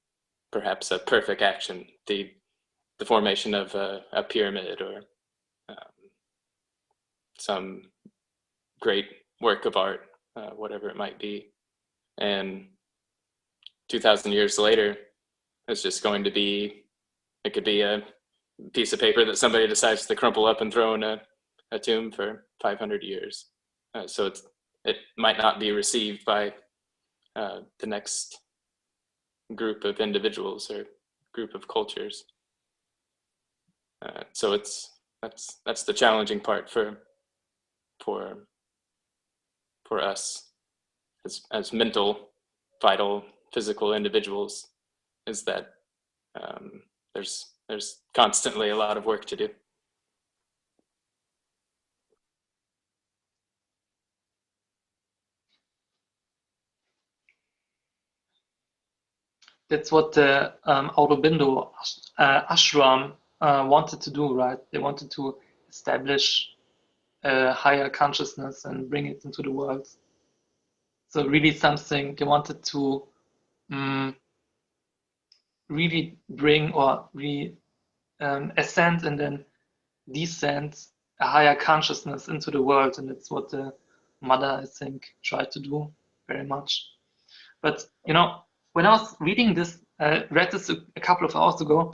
perhaps a perfect action, the formation of a pyramid, or some great work of art, whatever it might be. And 2,000 years later, it's just going to be, it could be a piece of paper that somebody decides to crumple up and throw in a tomb for 500 years. So it might not be received by the next group of individuals or group of cultures. So that's the challenging part for us as mental, vital, physical individuals, is that there's constantly a lot of work to do. That's what the Aurobindo ashram wanted to do, right? They wanted to establish a higher consciousness and bring it into the world. So really something they wanted to really bring, or really ascend and then descend a higher consciousness into the world. And that's what the mother, I think, tried to do very much. But, when I was reading this read this a couple of hours ago,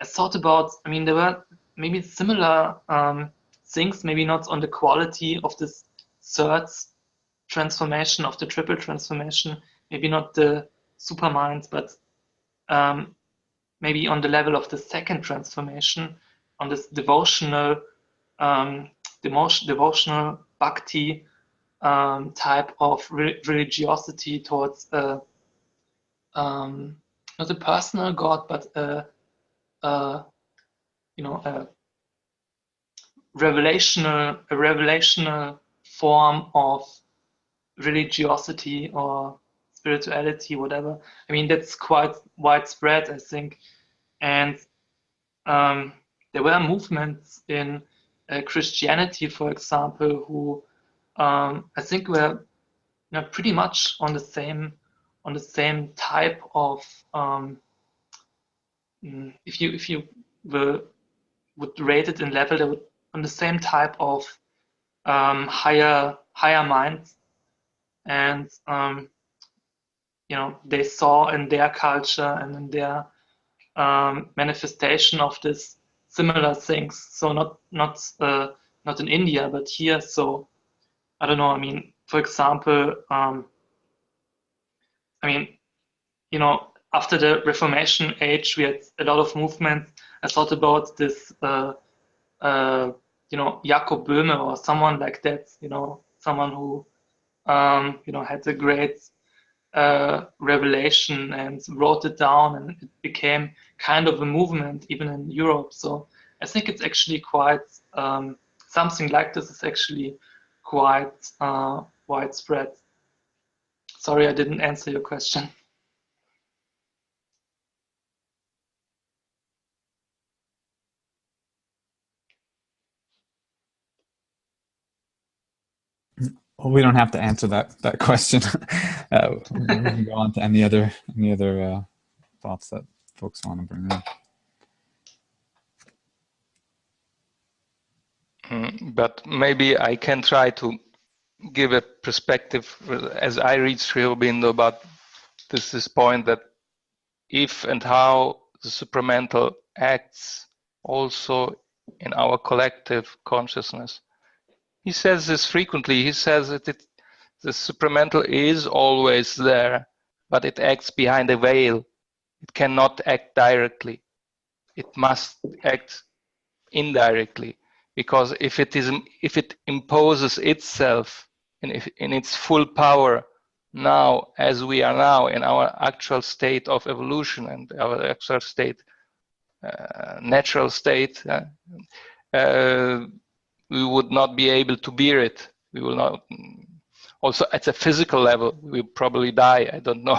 I thought about, I mean, there were maybe similar things, maybe not on the quality of this third transformation, of the triple transformation, maybe not the Supermind, but maybe on the level of the second transformation, on this devotional bhakti type of religiosity towards not a personal God, but a revelational form of religiosity or spirituality, whatever. I mean, that's quite widespread, I think. And there were movements in Christianity, for example, who I think were pretty much on the same type of if you would rate it in level, they would on the same type of higher minds, and they saw in their culture and in their manifestation of this similar things. So not in India, but here. So I don't know. I mean, for example, I mean, after the Reformation age, we had a lot of movements. I thought about this, Jakob Böhme or someone like that. Someone who, had a great revelation and wrote it down, and it became kind of a movement even in Europe. So I think it's actually quite something like this is actually quite widespread. Sorry, I didn't answer your question. Well, we don't have to answer that question. We can go on to any other thoughts that folks want to bring in. But maybe I can try to give a perspective as I read Sri Aurobindo about this point that if and how the supramental acts also in our collective consciousness. He says this frequently. He says that the supramental is always there, but it acts behind a veil. It cannot act directly. It must act indirectly, because if it imposes itself in its full power now, as we are now in our actual state of evolution and our actual state, natural state, we would not be able to bear it. We will not. Also, at a physical level, we will probably die. I don't know.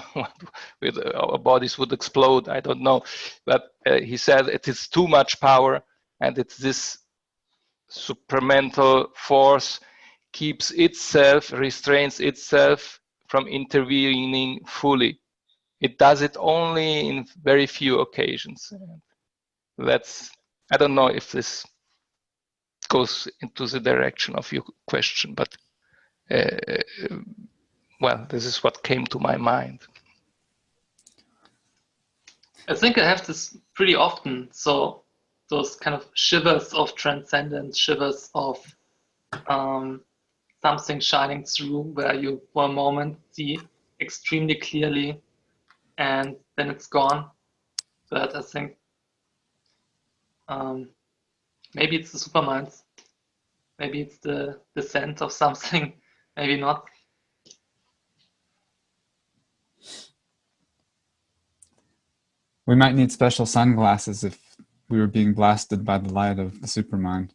Our bodies would explode. I don't know. But he said it is too much power, and it's this supramental force keeps itself, restrains itself from intervening fully. It does it only in very few occasions. That's, I don't know if this goes into the direction of your question, but well, this is what came to my mind. I think I have this pretty often. So those kind of shivers of transcendence, shivers of something shining through, where you for a moment see extremely clearly and then it's gone. But I think maybe it's the superminds. Maybe it's the descent of something. Maybe not. We might need special sunglasses if we were being blasted by the light of the supermind.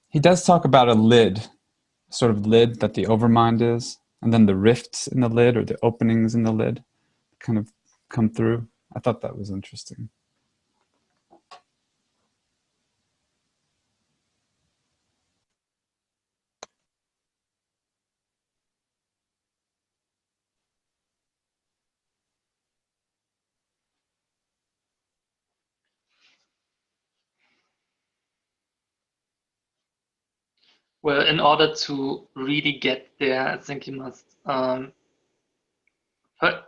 He does talk about a lid, sort of lid that the overmind is, and then the rifts in the lid or the openings in the lid kind of come through. I thought that was interesting. Well, in order to really get there, I think you must,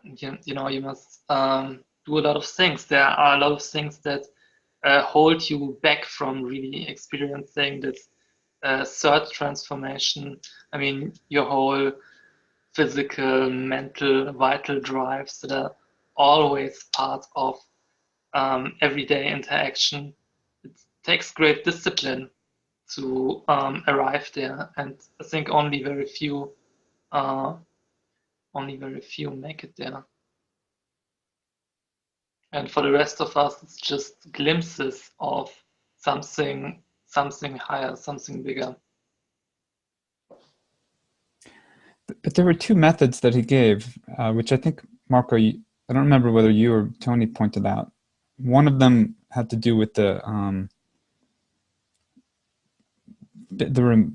you must do a lot of things. There are a lot of things that hold you back from really experiencing this third transformation. I mean, your whole physical, mental, vital drives that are always part of everyday interaction. It takes great discipline to arrive there, and I think only very few make it there. And for the rest of us, it's just glimpses of something higher, something bigger. But there were two methods that he gave, which I think, Marco, I don't remember whether you or Tony pointed out. One of them had to do with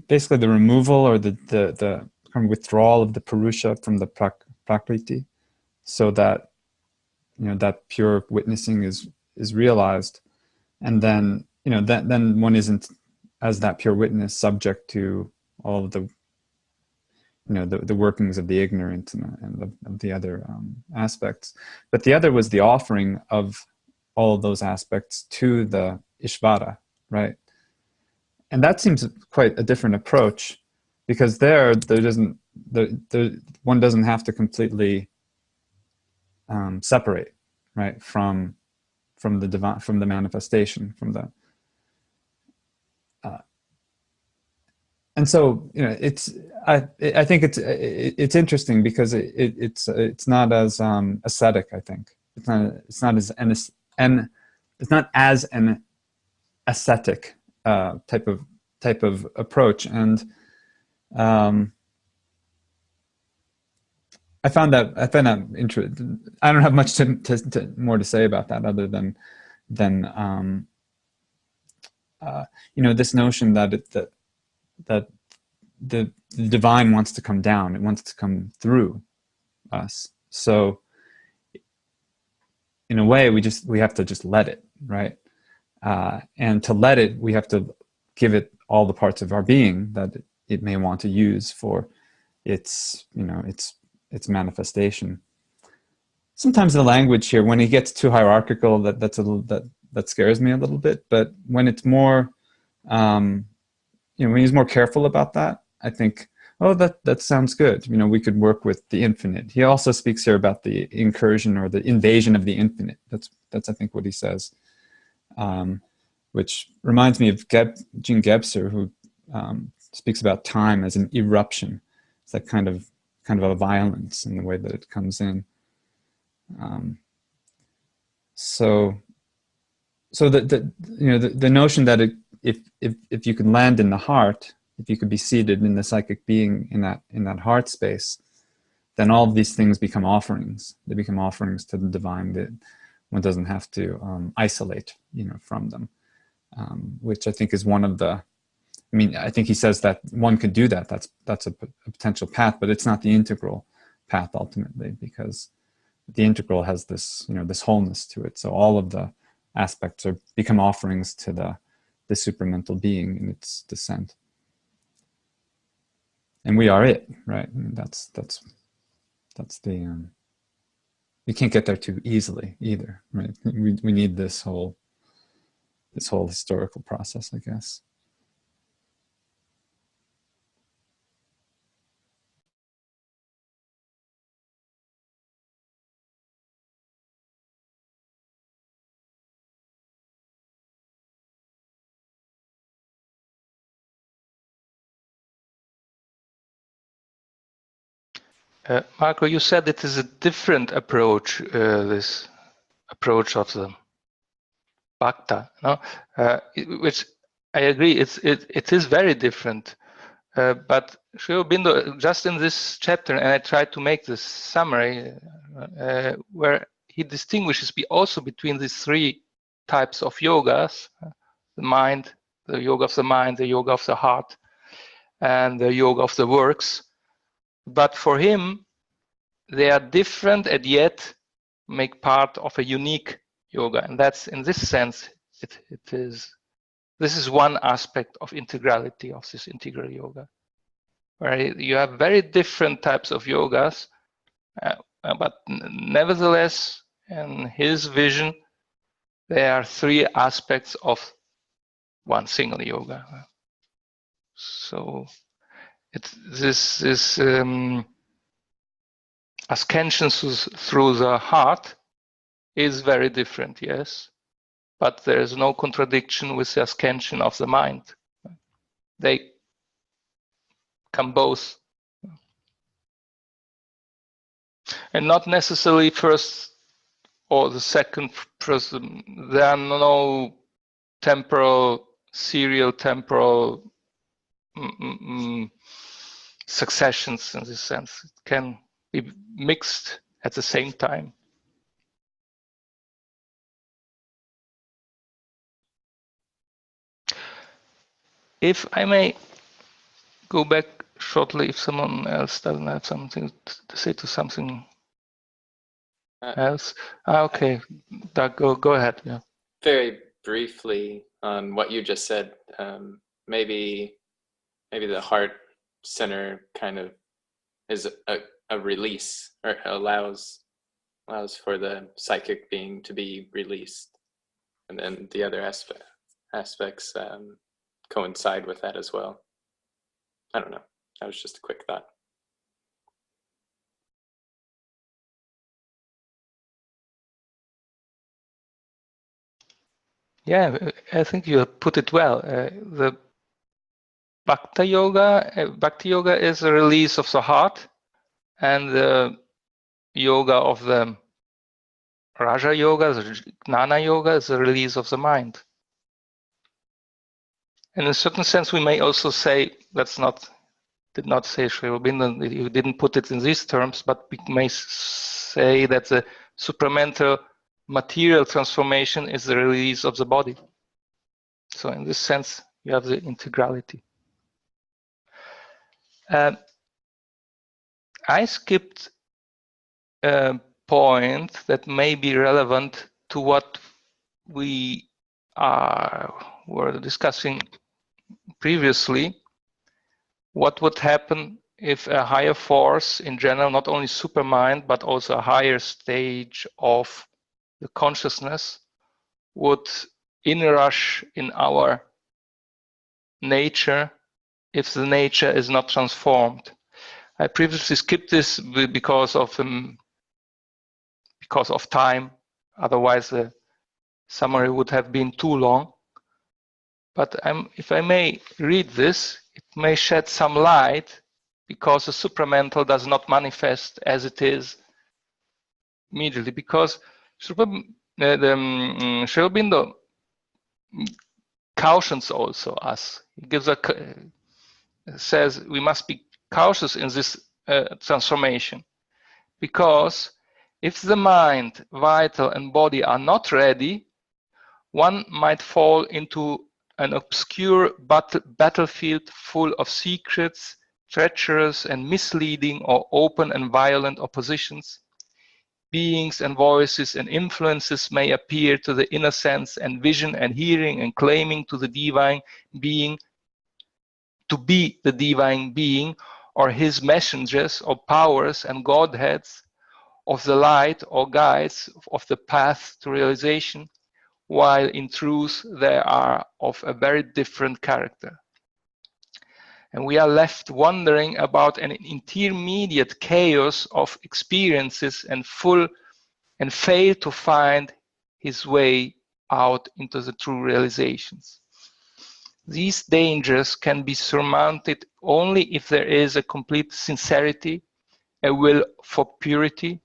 basically the removal or the kind of withdrawal of the Purusha from the Prakriti, so that that pure witnessing is realized, and then then one isn't, as that pure witness, subject to all of the the workings of the ignorant and of the other aspects. But the other was the offering of all of those aspects to the Ishvara, right? And that seems quite a different approach, because one doesn't have to completely separate, right, from the divine, from the manifestation, from the and so I think it's interesting, because it's not as ascetic. I think it's not as an ascetic type of approach, and I found that interesting. I don't have much more to say about that, other than this notion that the divine wants to come down. It wants to come through us. So in a way, we have to just let it, right? And to let it, we have to give it all the parts of our being that it may want to use for its manifestation. Sometimes the language here, when it gets too hierarchical, that scares me a little bit. But when it's more, when he's more careful about that, I think, oh, that sounds good. We could work with the infinite. He also speaks here about the incursion or the invasion of the infinite. That's I think what he says, which reminds me of Jean Gebser, who speaks about time as an eruption. It's that kind of a violence in the way that it comes in. So the notion that if you can land in the heart, if you could be seated in the psychic being in that heart space, then all of these things become offerings. They become offerings to the divine that one doesn't have to isolate, from them. Which I think is one of the. I mean, I think he says that one could do that. That's a potential path, but it's not the integral path ultimately, because the integral has this this wholeness to it. So all of the aspects become offerings to the supramental being in its descent. And we are it, right? I mean, that's the we can't get there too easily either, right? We need this whole historical process, I guess. Marco, you said it is a different approach, this approach of the Bhakta, no? Which I agree, it is very different. But Sri Aurobindo, just in this chapter, and I tried to make this summary, where he distinguishes also between these three types of yogas: the mind, the yoga of the mind, the yoga of the heart, and the yoga of the works. But for him, they are different and yet make part of a unique yoga, and that's, in this sense, it is This is one aspect of integrality of this integral yoga, where you have very different types of yogas, but nevertheless, in his vision, there are three aspects of one single yoga. So this ascension through the heart is very different, yes, but there is no contradiction with the ascension of the mind. They come both, and not necessarily first or the second person. There are no serial temporal successions in this sense. It can be mixed at the same time. If I may go back shortly, if someone else doesn't have something to say to something else. Okay, Doug, go ahead. Yeah. Very briefly on what you just said, maybe the heart center kind of is a release, or allows for the psychic being to be released, and then the other aspects coincide with that as well. I don't know. That was just a quick thought. Yeah, I think you put it well. The Bhakti yoga is a release of the heart, and the yoga of the Raja yoga, the Gnana yoga, is a release of the mind. In a certain sense, we may also say, did not say Sri Aurobindo, you didn't put it in these terms, but we may say that the supramental material transformation is the release of the body. So in this sense, you have the integrality. I skipped a point that may be relevant to what we were discussing previously. What would happen if a higher force in general, not only supermind, but also a higher stage of the consciousness, would inrush in our nature if the nature is not transformed? I previously skipped this because of time. Otherwise, the summary would have been too long. But if I may read this, it may shed some light, because the supramental does not manifest as it is immediately. Because Sri Aurobindo cautions also us. He says we must be cautious in this transformation, because if the mind, vital, and body are not ready, one might fall into an obscure battlefield full of secrets, treacherous and misleading, or open and violent oppositions. Beings and voices and influences may appear to the inner sense and vision and hearing, and claiming to the divine being to be the divine being, or his messengers, or powers and godheads of the light, or guides of the path to realization, while in truth they are of a very different character. And we are left wondering about an intermediate chaos of experiences and fail to find his way out into the true realizations. These dangers can be surmounted only if there is a complete sincerity, a will for purity,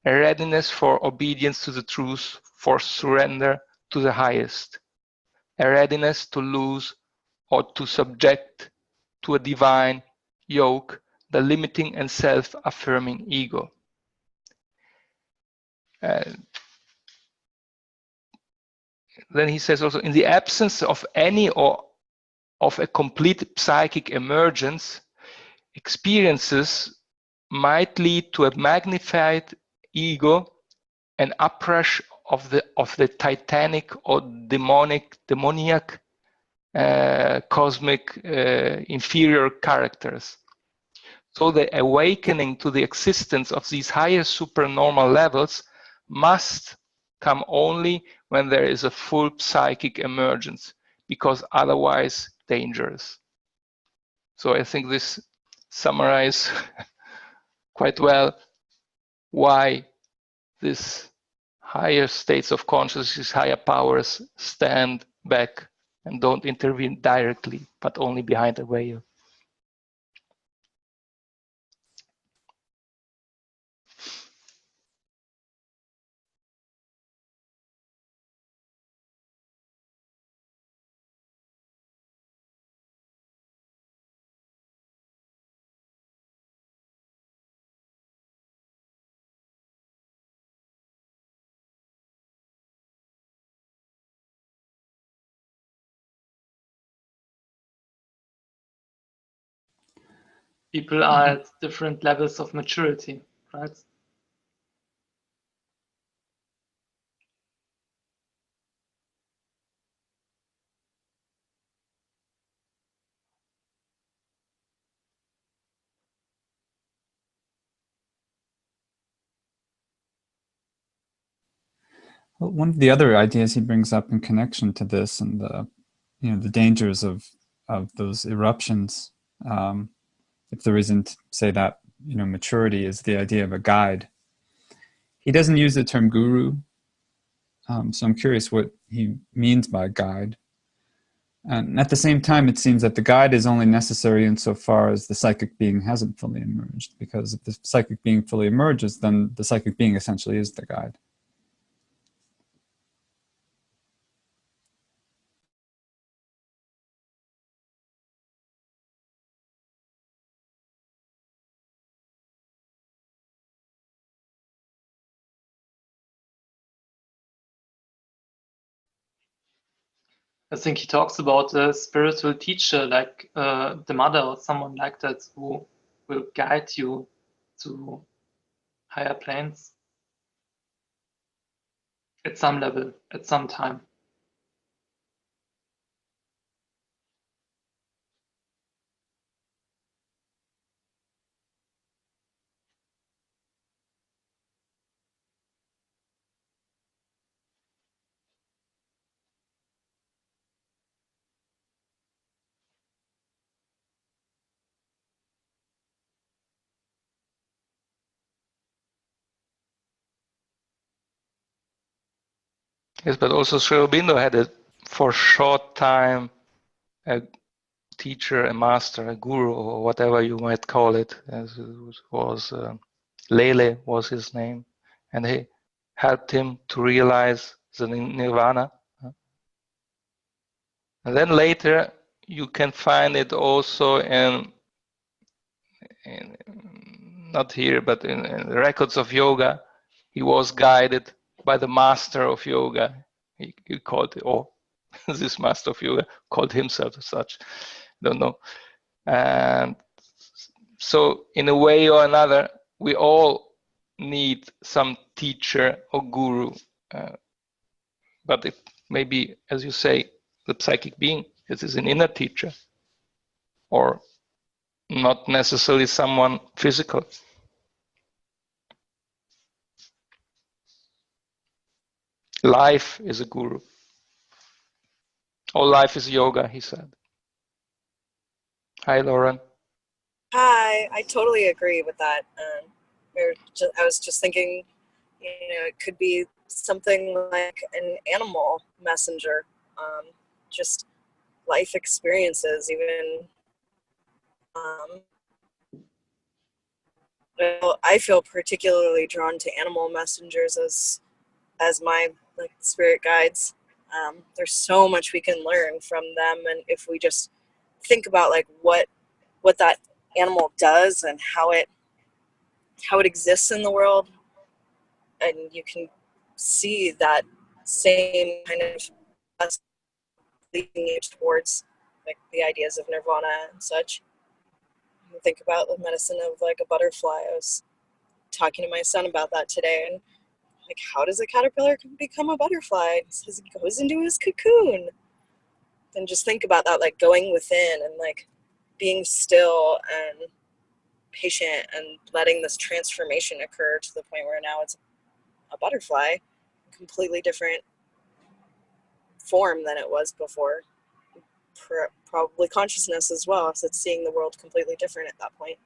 a readiness for obedience to the truth, for surrender to the highest, a readiness to lose or to subject to a divine yoke the limiting and self-affirming ego. Then he says also, in the absence of any or of a complete psychic emergence, experiences might lead to a magnified ego, an uprush of the titanic or demoniac cosmic inferior characters. So the awakening to the existence of these higher supernormal levels must come only when there is a full psychic emergence, because otherwise dangerous. So I think this summarizes quite well why this higher states of consciousness, higher powers stand back and don't intervene directly, but only behind a veil. People are at different levels of maturity, right? Well, one of the other ideas he brings up in connection to this and the dangers of those eruptions, if the reason to say that maturity is the idea of a guide. He doesn't use the term guru, so I'm curious what he means by guide. And at the same time, it seems that the guide is only necessary insofar as the psychic being hasn't fully emerged, because if the psychic being fully emerges, then the psychic being essentially is the guide. I think he talks about a spiritual teacher, like the mother or someone like that, who will guide you to higher planes at some level, at some time. Yes, but also Sri Aurobindo had for a short time a teacher, a master, a guru, or whatever you might call it. As it was Lele was his name, and he helped him to realize the nirvana. And then later you can find it also in not here, but in the records of yoga. He was guided by the master of yoga. He called it, or this master of yoga called himself as such. Don't know. And so in a way or another, we all need some teacher or guru. But it may be, as you say, the psychic being, it is an inner teacher, or not necessarily someone physical. Life is a guru. All life is yoga, he said. Hi, Lauren. Hi, I totally agree with that. I was just thinking, it could be something like an animal messenger, just life experiences, even. I feel particularly drawn to animal messengers as my spirit guides. There's so much we can learn from them, and if we just think about what that animal does and how it exists in the world, and you can see that same kind of leading you towards the ideas of nirvana and such. You think about the medicine of a butterfly. I was talking to my son about that today, and how does a caterpillar become a butterfly? It says it goes into his cocoon. And just think about that, like going within and like being still and patient and letting this transformation occur to the point where now it's a butterfly, completely different form than it was before. Probably consciousness as well, so it's seeing the world completely different at that point.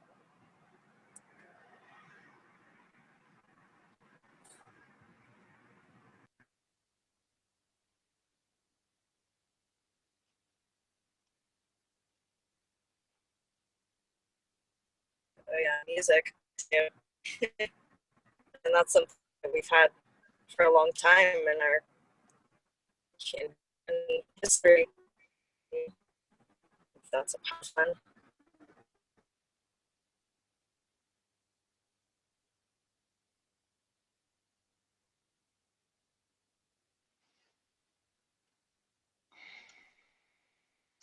Oh yeah, music too. And that's something that we've had for a long time in our history. That's a fun.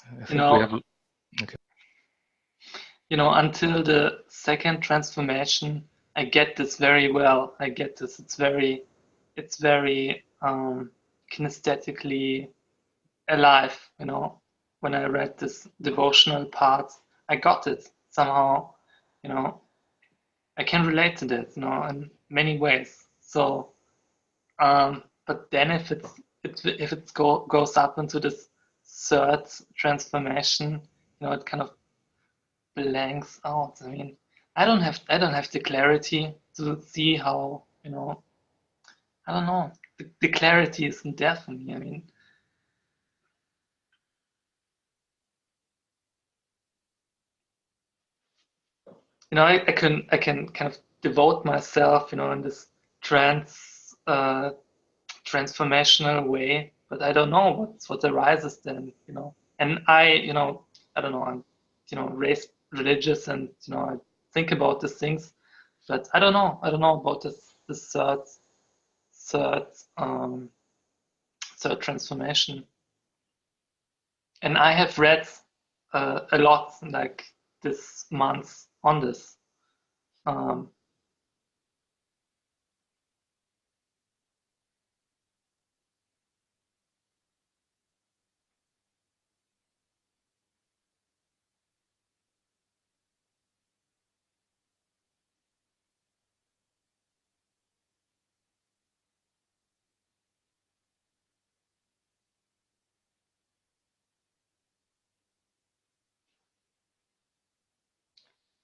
I think You know, we have. Okay. you know, until the second transformation, I get this very well. I get this. It's very kinesthetically alive. You know, when I read this devotional part, I got it somehow. You know, I can relate to that. You know, in many ways. So, but then if it goes up into this third transformation, you know, it kind of blanks out. I mean, I don't have the clarity to see how, you know, I don't know. The clarity isn't there for me. I mean, you know, I can kind of devote myself, you know, in this transformational way, but I don't know what arises then, you know. And you know, I don't know, I'm, you know, raised religious and, you know, I think about these things, but I don't know about this third third transformation. And I have read a lot like this month on this.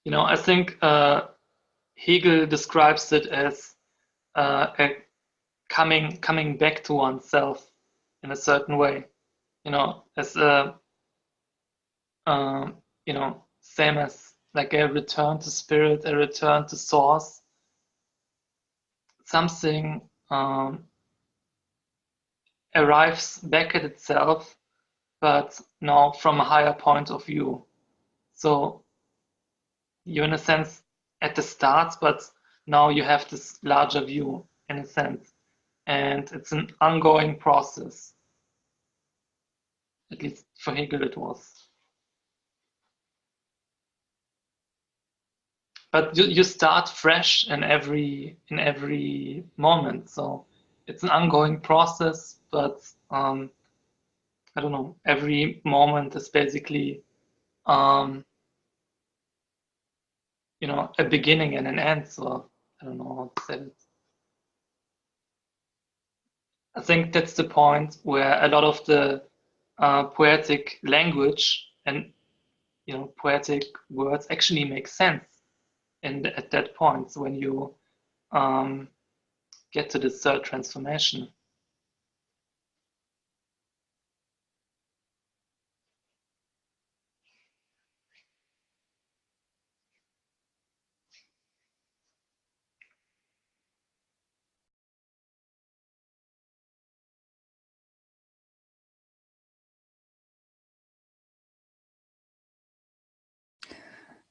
You know, I think Hegel describes it as a coming back to oneself in a certain way. You know, as a you know, same as like a return to spirit, a return to source, something arrives back at itself, but now from a higher point of view. So you're in a sense at the start, but now you have this larger view in a sense. And it's an ongoing process. At least for Hegel it was. But you start fresh in every moment. So it's an ongoing process, but I don't know, every moment is basically you know, a beginning and an end. So I don't know how to say it. I think that's the point where a lot of the poetic language and, you know, poetic words actually make sense at that point. So when you get to the third transformation.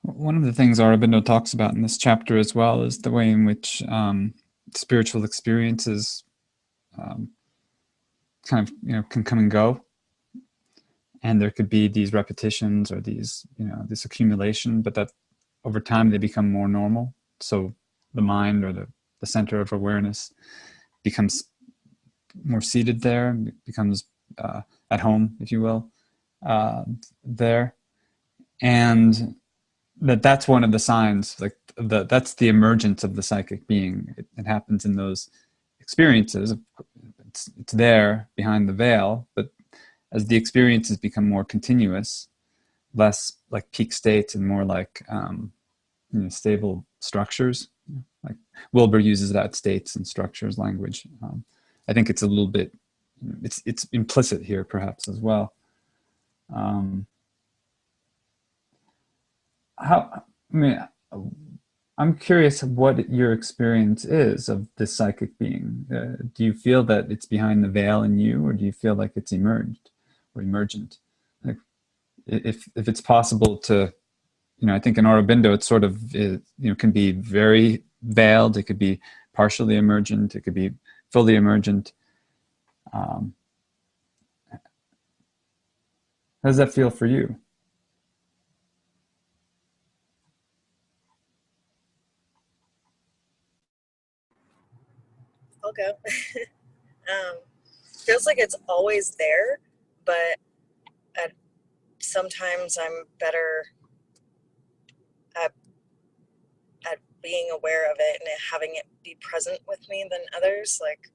One of the things Aurobindo talks about in this chapter as well is the way in which spiritual experiences kind of, you know, can come and go, and there could be these repetitions or these, you know, this accumulation, but that over time they become more normal. So the mind or the center of awareness becomes more seated there, becomes at home, if you will, there, and that's one of the signs. Like that's the emergence of the psychic being. It happens in those experiences. It's there behind the veil, but as the experiences become more continuous, less like peak states and more like stable structures. Like Wilbur uses that states and structures language. I think it's a little bit, it's implicit here perhaps as well. I'm curious what your experience is of this psychic being. Do you feel that it's behind the veil in you, or do you feel like it's emerged or emergent? Like, if it's possible to, I think in Aurobindo it sort of can be very veiled. It could be partially emergent. It could be fully emergent. How does that feel for you? I'll go. Feels like it's always there, but sometimes I'm better at being aware of it and having it be present with me than others. Like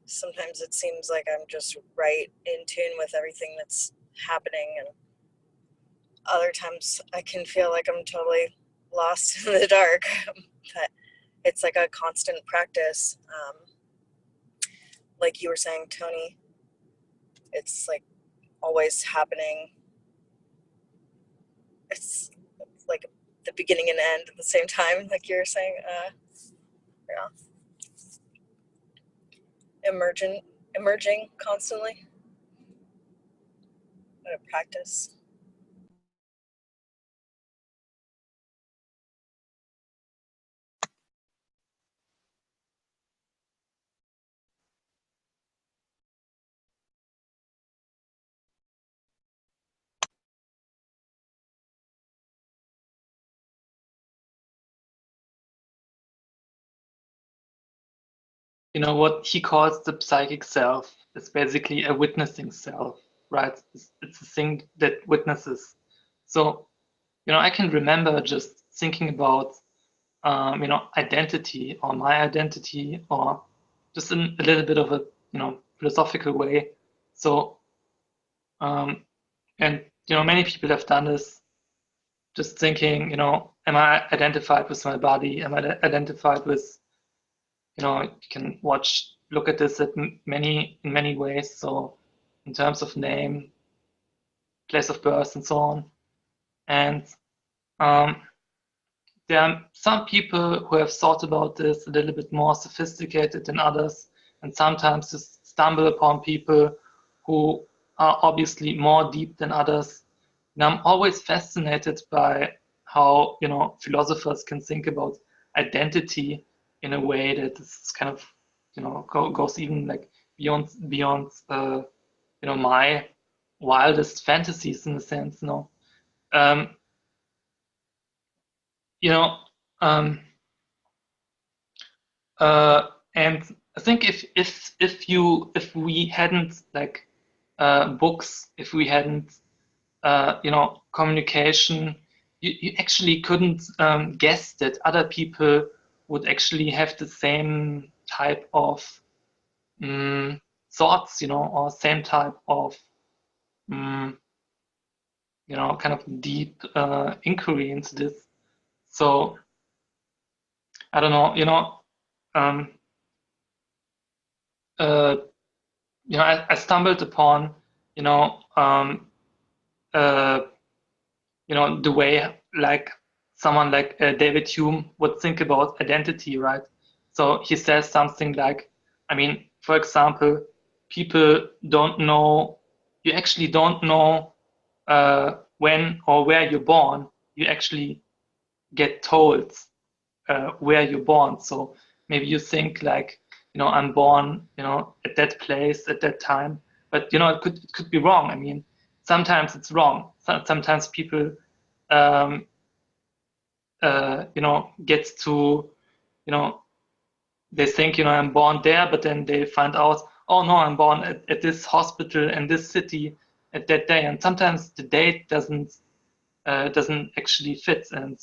sometimes it seems like I'm just right in tune with everything that's happening, and other times I can feel like I'm totally lost in the dark. But it's like a constant practice. Like you were saying, Tony, it's like always happening. It's like the beginning and end at the same time, like you were saying. Emerging constantly. What a practice. What he calls the psychic self is basically a witnessing self, right? It's a thing that witnesses. So, I can remember just thinking about, identity or my identity, or just in a little bit of a, philosophical way. So, and, many people have done this, just thinking, am I identified with my body? Am I identified with, you can look at this in many ways. So in terms of name, place of birth, and so on. And there are some people who have thought about this a little bit more sophisticated than others, and sometimes just stumble upon people who are obviously more deep than others. And I'm always fascinated by how philosophers can think about identity in a way that is kind of goes even like beyond my wildest fantasies, in a sense. And I think if we hadn't like books, if we hadn't communication, you actually couldn't guess that other people would actually have the same type of thoughts, or same type of kind of deep inquiry into this. So I don't know, I stumbled upon, the way like someone like David Hume would think about identity, right? So he says something like, for example, people don't know, you actually don't know when or where you're born. You actually get told where you're born. So maybe you think like, I'm born, at that place at that time, but it could be wrong. Sometimes it's wrong. Sometimes people, gets to, they think, I'm born there, but then they find out, oh no, I'm born at this hospital in this city, at that day, and sometimes the date doesn't actually fit. And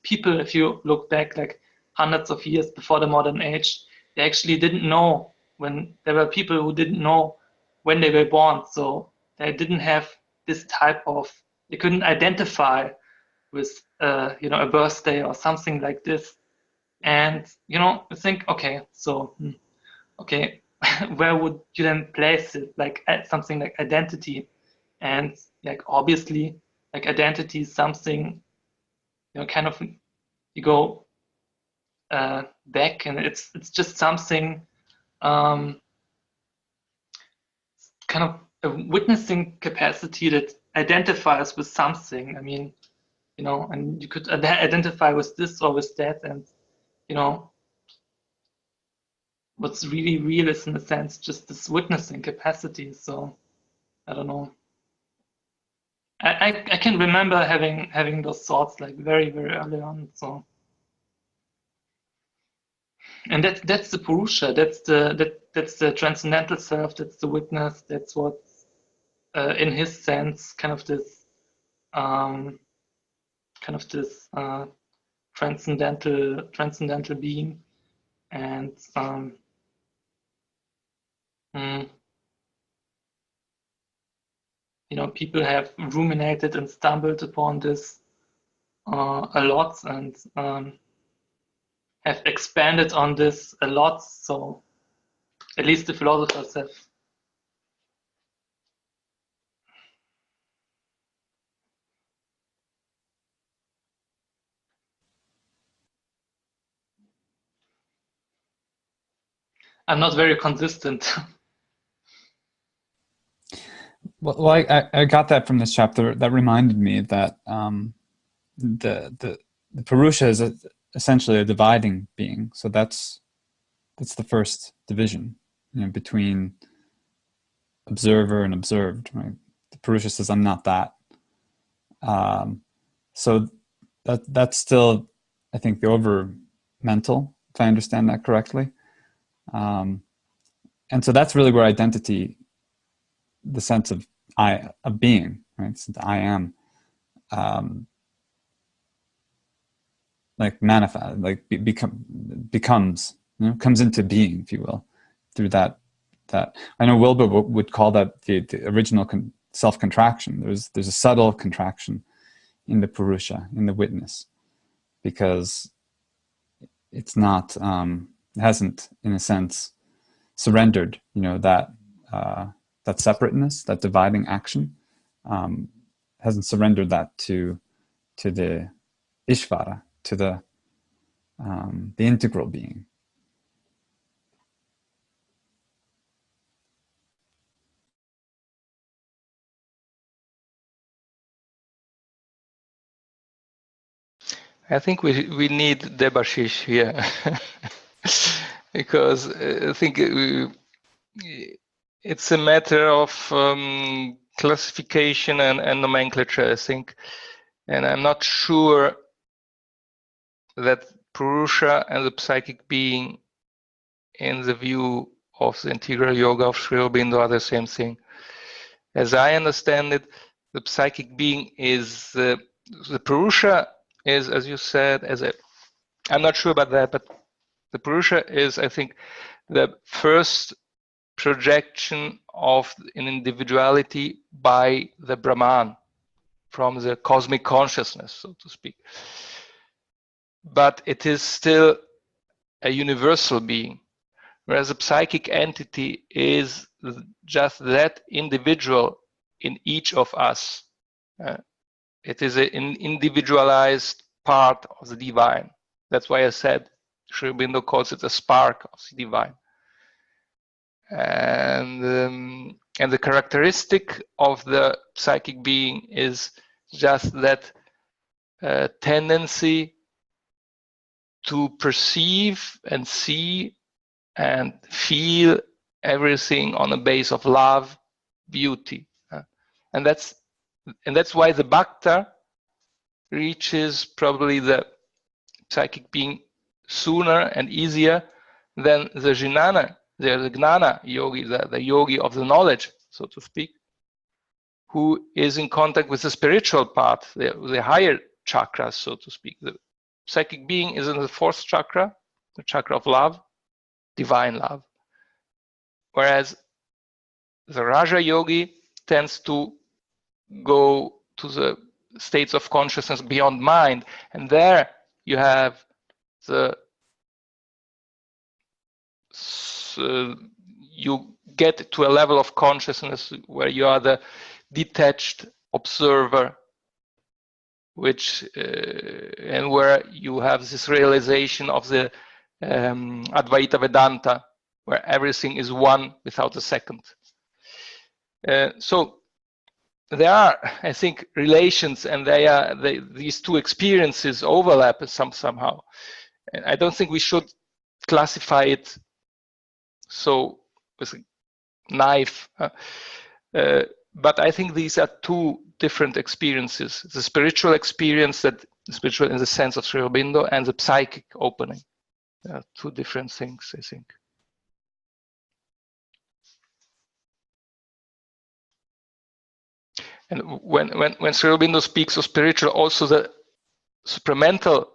people, if you look back like hundreds of years before the modern age, they actually didn't know when there were people who didn't know when they were born, so they didn't have this type of, they couldn't identify with a birthday or something like this. And think, okay, so okay, where would you then place it, like something like identity? And like obviously like identity is something, kind of, you go back, and it's just something, kind of a witnessing capacity that identifies with something. I mean, and you could identify with this or with that, and what's really real is, in a sense, just this witnessing capacity. So I don't know. I can remember having those thoughts like very, very early on. So, and that's the Purusha. That's the transcendental self. That's the witness. That's what, in his sense, kind of this transcendental being. And people have ruminated and stumbled upon this a lot, and have expanded on this a lot. So at least the philosophers have. I'm not very consistent. Well, I got that from this chapter. That reminded me that the Purusha is essentially a dividing being. So that's the first division, between observer and observed. Right? The Purusha says, "I'm not that." So that's still, I think, the over mental, if I understand that correctly. And so that's really where identity, the sense of being, right? So I am, like manifest, like becomes, comes into being, if you will, through that. I know Wilbur would call that the original self-contraction. There's a subtle contraction in the Purusha, in the witness, because it's not, it hasn't, in a sense, surrendered, that separateness, that dividing action, hasn't surrendered that to the Ishvara, to the integral being. I think we need Debashish here because I think it's a matter of classification and nomenclature, I think, and I'm not sure that Purusha and the psychic being, in the view of the integral yoga of Sri Aurobindo, are the same thing. As I understand it, the psychic being is the Purusha is, as you said, I'm not sure about that, but the Purusha is, I think, the first projection of an individuality by the Brahman, from the cosmic consciousness, so to speak. But it is still a universal being, whereas a psychic entity is just that individual in each of us. It is an individualized part of the divine. That's why I said Sri Aurobindo calls it a spark of the divine. And the characteristic of the psychic being is just that tendency to perceive and see and feel everything on a base of love, beauty, and that's why the Bhakta reaches probably the psychic being sooner and easier than the Jnana, the Gnana yogi, the yogi of the knowledge, so to speak, who is in contact with the spiritual part, the higher chakras, so to speak. The psychic being is in the fourth chakra, the chakra of love, divine love. Whereas the Raja Yogi tends to go to the states of consciousness beyond mind, and there you have the you get to a level of consciousness where you are the detached observer, which and where you have this realization of the Advaita Vedanta, where everything is one without a second. So there are, I think, relations, and these two experiences overlap somehow. And I don't think we should classify it so with a knife. But I think these are two different experiences: the spiritual experience, that spiritual in the sense of Sri Aurobindo, and the psychic opening. Two different things, I think. And when Sri Aurobindo speaks of spiritual, also the supramental,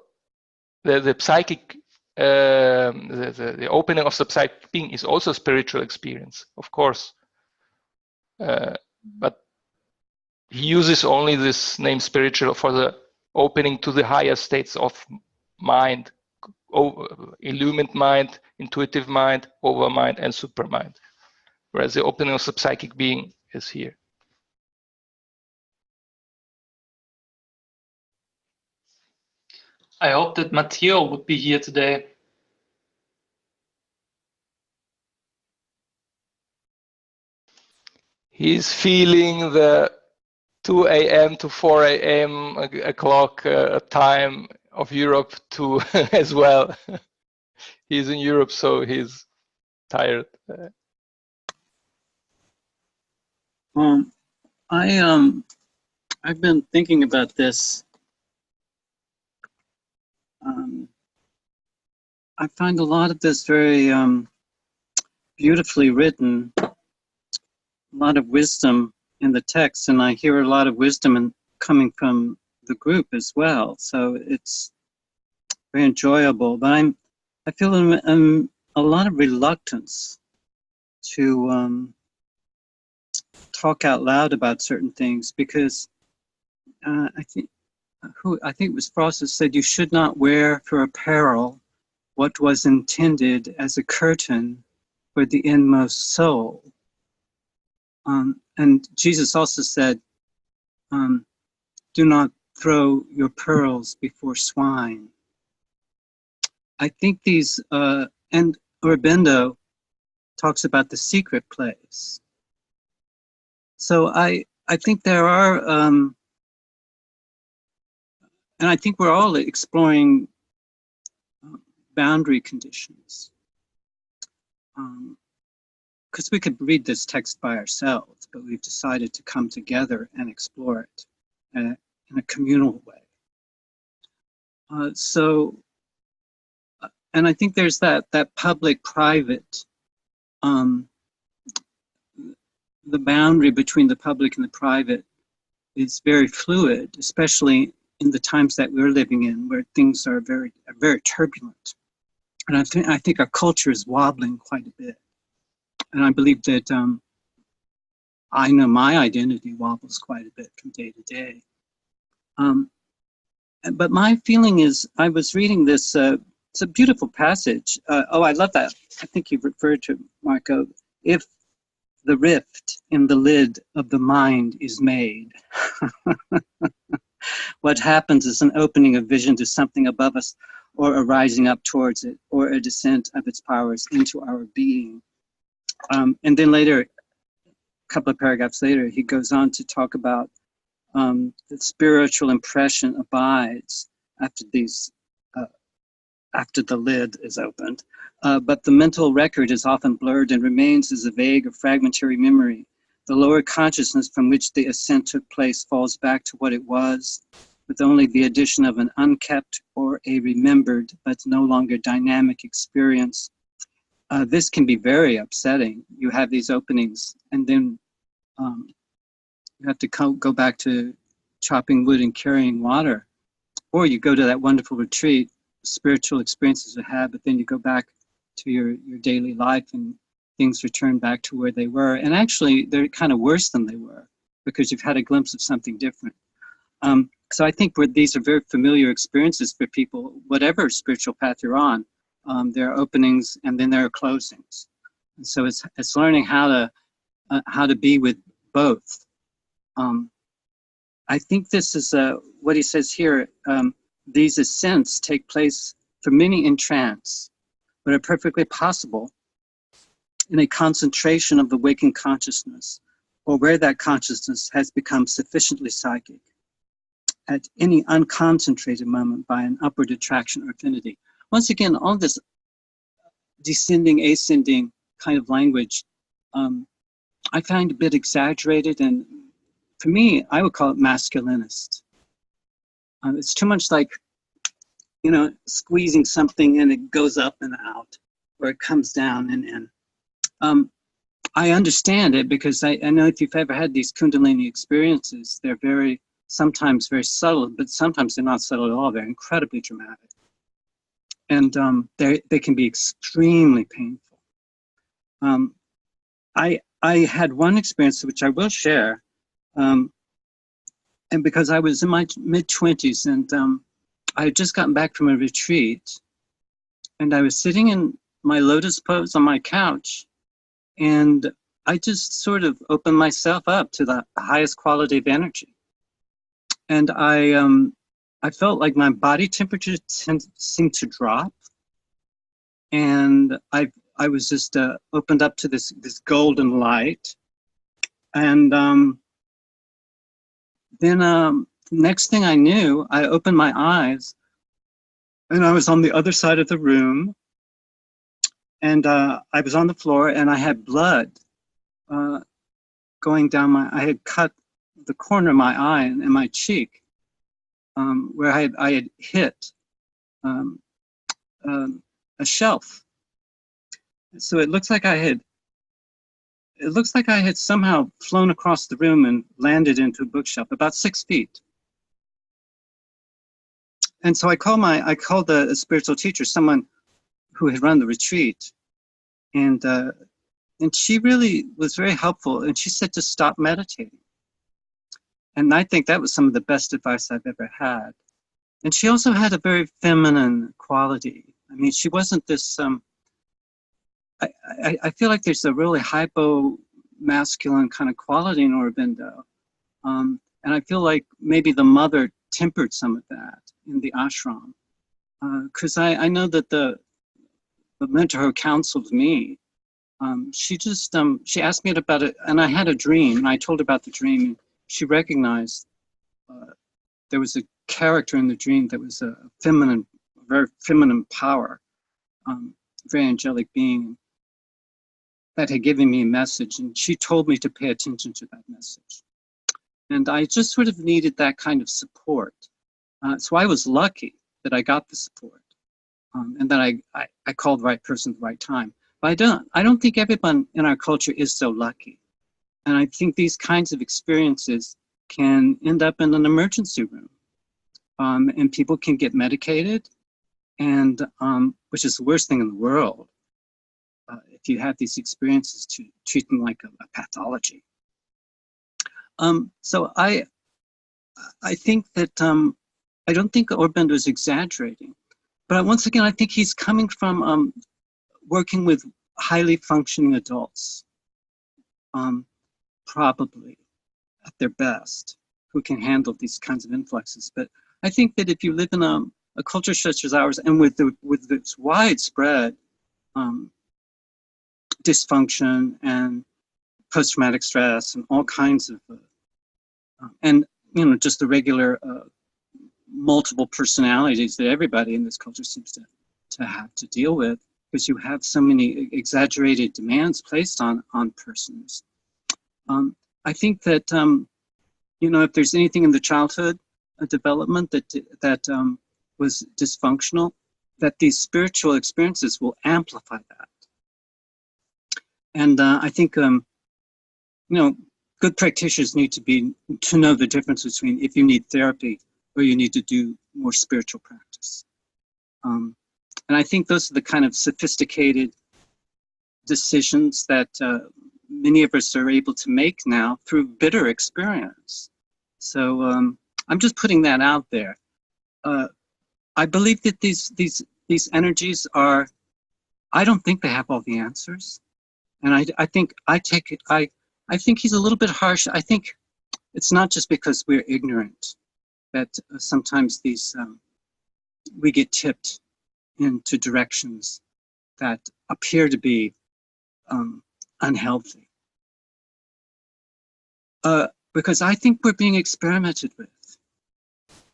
the psychic, the opening of the psychic being is also a spiritual experience, of course. But he uses only this name spiritual for the opening to the higher states of mind, illumined mind, intuitive mind, overmind, and supermind. Whereas the opening of the psychic being is here. I hope that Matteo would be here today. He's feeling the 2 a.m. to 4 a.m. o'clock time of Europe too as well. He's in Europe, so he's tired. I've been thinking about this. I find a lot of this very beautifully written, a lot of wisdom in the text, and I hear a lot of wisdom coming from the group as well. So it's very enjoyable. But I feel a lot of reluctance to talk out loud about certain things, because I think it was Frost that said you should not wear for apparel what was intended as a curtain for the inmost soul. And Jesus also said, do not throw your pearls before swine. I think these, and Aurobindo talks about the secret place. So I think there are, and I think we're all exploring boundary conditions. Because we could read this text by ourselves, but we've decided to come together and explore it in a communal way. And I think there's that public-private, the boundary between the public and the private is very fluid, especially in the times that we're living in, where things are very, very turbulent. And I think our culture is wobbling quite a bit. And I believe that I know my identity wobbles quite a bit from day to day. But my feeling is, I was reading this, it's a beautiful passage. Oh, I love that. I think you've referred to, Marco. If the rift in the lid of the mind is made, what happens is an opening of vision to something above us, or a rising up towards it, or a descent of its powers into our being. And then later, a couple of paragraphs later, he goes on to talk about the spiritual impression abides after after the lid is opened, but the mental record is often blurred and remains as a vague or fragmentary memory. The lower consciousness from which the ascent took place falls back to what it was, with only the addition of an unkept or a remembered but no longer dynamic experience. This can be very upsetting. You have these openings, and then You have to go back to chopping wood and carrying water. Or you go to that wonderful retreat, spiritual experiences you have, but then you go back to your daily life and things return back to where they were. And actually, they're kind of worse than they were because you've had a glimpse of something different. So I think these are very familiar experiences for people, whatever spiritual path you're on. There are openings and then there are closings. And so it's learning how to be with both. I think this is what he says here. These ascents take place for many in trance, but are perfectly possible in a concentration of the waking consciousness, or where that consciousness has become sufficiently psychic at any unconcentrated moment by an upward attraction or affinity. Once again, all this descending, ascending kind of language, I find a bit exaggerated, and for me, I would call it masculinist. It's too much like, squeezing something and it goes up and out, or it comes down and in. I understand it because I know if you've ever had these Kundalini experiences, they're sometimes very subtle, but sometimes they're not subtle at all. They're incredibly dramatic. And they can be extremely painful. I had one experience which I will share, and because I was in my mid-20s and I had just gotten back from a retreat, and I was sitting in my lotus pose on my couch, and I just sort of opened myself up to the highest quality of energy. And I felt like my body temperature seemed to drop, and I was just opened up to this golden light. And then next thing I knew, I opened my eyes and I was on the other side of the room, and I was on the floor and I had blood going down I had cut the corner of my eye and my cheek where I had hit a shelf. So it looks like I had somehow flown across the room and landed into a bookshelf about 6 feet. And so I called a spiritual teacher, someone who had run the retreat, and she really was very helpful. And she said to stop meditating. And I think that was some of the best advice I've ever had. And she also had a very feminine quality. I mean, she wasn't this. I feel like there's a really hypo-masculine kind of quality in Aurobindo. And I feel like maybe the mother tempered some of that in the ashram. Because I know that the mentor who counseled me, she asked me about it, and I had a dream, and I told her about the dream, and she recognized there was a character in the dream that was a very feminine power, very angelic being, that had given me a message, and she told me to pay attention to that message. And I just sort of needed that kind of support. So I was lucky that I got the support, and that I called the right person at the right time. But I don't think everyone in our culture is so lucky. And I think these kinds of experiences can end up in an emergency room, and people can get medicated, and which is the worst thing in the world. If you have these experiences, to treat them like a pathology. So I think that I don't think Aurobindo is exaggerating, but once again, I think he's coming from working with highly functioning adults, probably at their best, who can handle these kinds of influxes. But I think that if you live in a culture such as ours, and with its widespread dysfunction and post-traumatic stress and all kinds of, and just the regular multiple personalities that everybody in this culture seems to have to deal with, because you have so many exaggerated demands placed on persons. I think that if there's anything in the childhood development that was dysfunctional, that these spiritual experiences will amplify that. And I think, good practitioners need to know the difference between if you need therapy or you need to do more spiritual practice. And I think those are the kind of sophisticated decisions that many of us are able to make now through bitter experience. So I'm just putting that out there. I believe that these energies are, I don't think they have all the answers. And I think he's a little bit harsh. I think it's not just because we're ignorant that sometimes we get tipped into directions that appear to be unhealthy. Because I think we're being experimented with.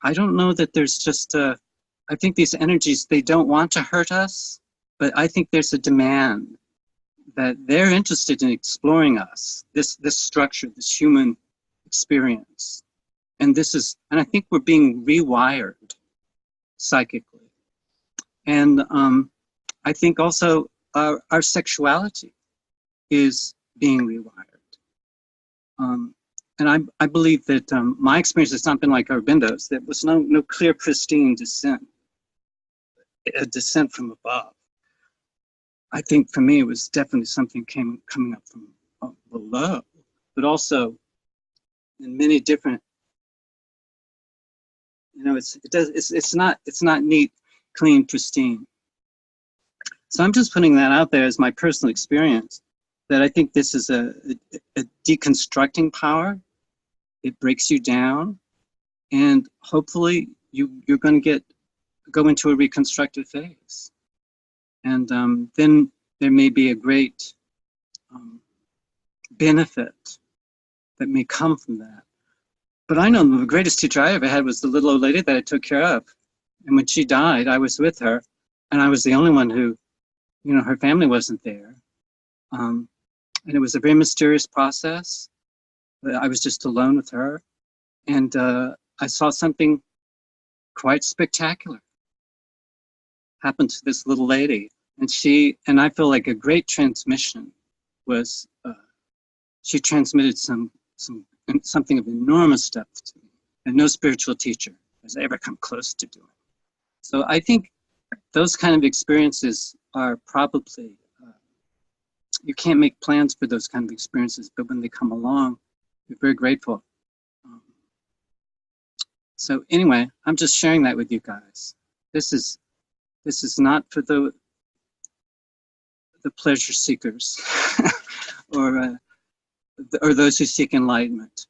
I don't know that there's just I think these energies, they don't want to hurt us, but I think there's a demand that they're interested in exploring us, this structure, this human experience. And I think we're being rewired psychically. And I think also our sexuality is being rewired. And I believe that my experience has not been like Aurobindo's. There was no clear, pristine descent, a descent from above. I think for me, it was definitely something coming up from below, but also in many different. It's not neat, clean, pristine. So I'm just putting that out there as my personal experience. That I think this is a deconstructing power. It breaks you down, and hopefully you're going to go into a reconstructive phase. And then there may be a great benefit that may come from that. But I know the greatest teacher I ever had was the little old lady that I took care of. And when she died, I was with her, and I was the only one who, her family wasn't there. And it was a very mysterious process. I was just alone with her. And I saw something quite spectacular happen to this little lady. And I feel like a great transmission was, she transmitted something of enormous depth to me, and no spiritual teacher has ever come close to doing. So I think those kind of experiences are probably, you can't make plans for those kind of experiences, but when they come along, you're very grateful. So anyway, I'm just sharing that with you guys. This is not for the pleasure seekers or those who seek enlightenment.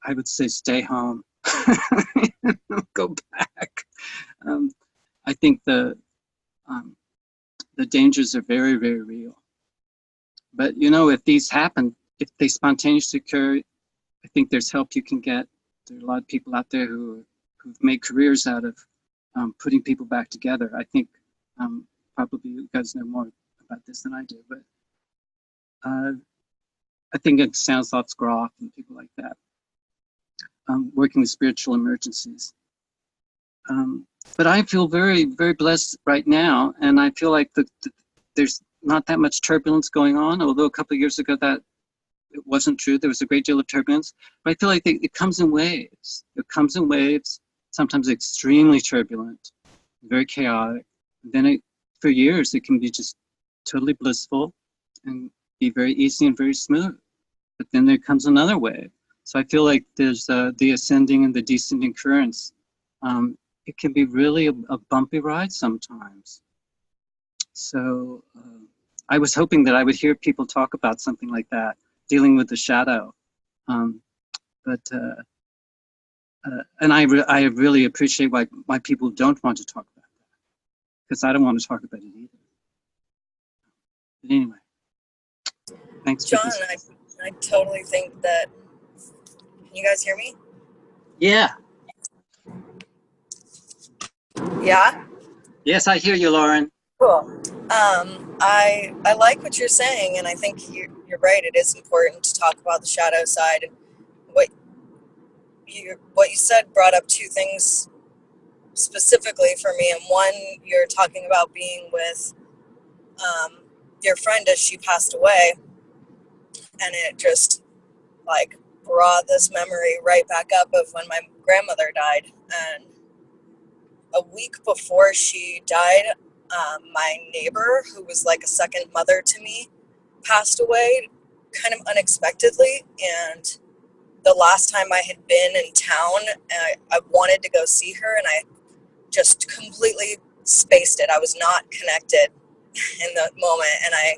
I would say stay home. Go back. I think the dangers are very, very real. But if these happen, if they spontaneously occur, I think there's help you can get. There are a lot of people out there who've made careers out of putting people back together. I think probably you guys know more about this than I do, but I think it sounds lots Groff and people like that, working with spiritual emergencies. But I feel very, very blessed right now, and I feel like there's not that much turbulence going on, although a couple of years ago that it wasn't true. There was a great deal of turbulence, but I feel like it comes in waves. It comes in waves, sometimes extremely turbulent, very chaotic. Then for years, it can be just totally blissful and be very easy and very smooth. But then there comes another wave. So I feel like there's the ascending and the descending currents. It can be really a bumpy ride sometimes. So I was hoping that I would hear people talk about something like that, dealing with the shadow. And I really appreciate why people don't want to talk about that, because I don't want to talk about it either. But anyway, thanks, John. I totally think that. Can you guys hear me? Yeah. Yeah. Yes, I hear you, Lauren. Cool. I like what you're saying, and I think you're right. It is important to talk about the shadow side. And what you said brought up two things specifically for me. And one, you're talking about being with your friend as she passed away, and it just brought this memory right back up of when my grandmother died. And a week before she died, my neighbor, who was like a second mother to me, passed away kind of unexpectedly. And the last time I had been in town, I wanted to go see her, and I just completely spaced it. I was not connected in that moment, and I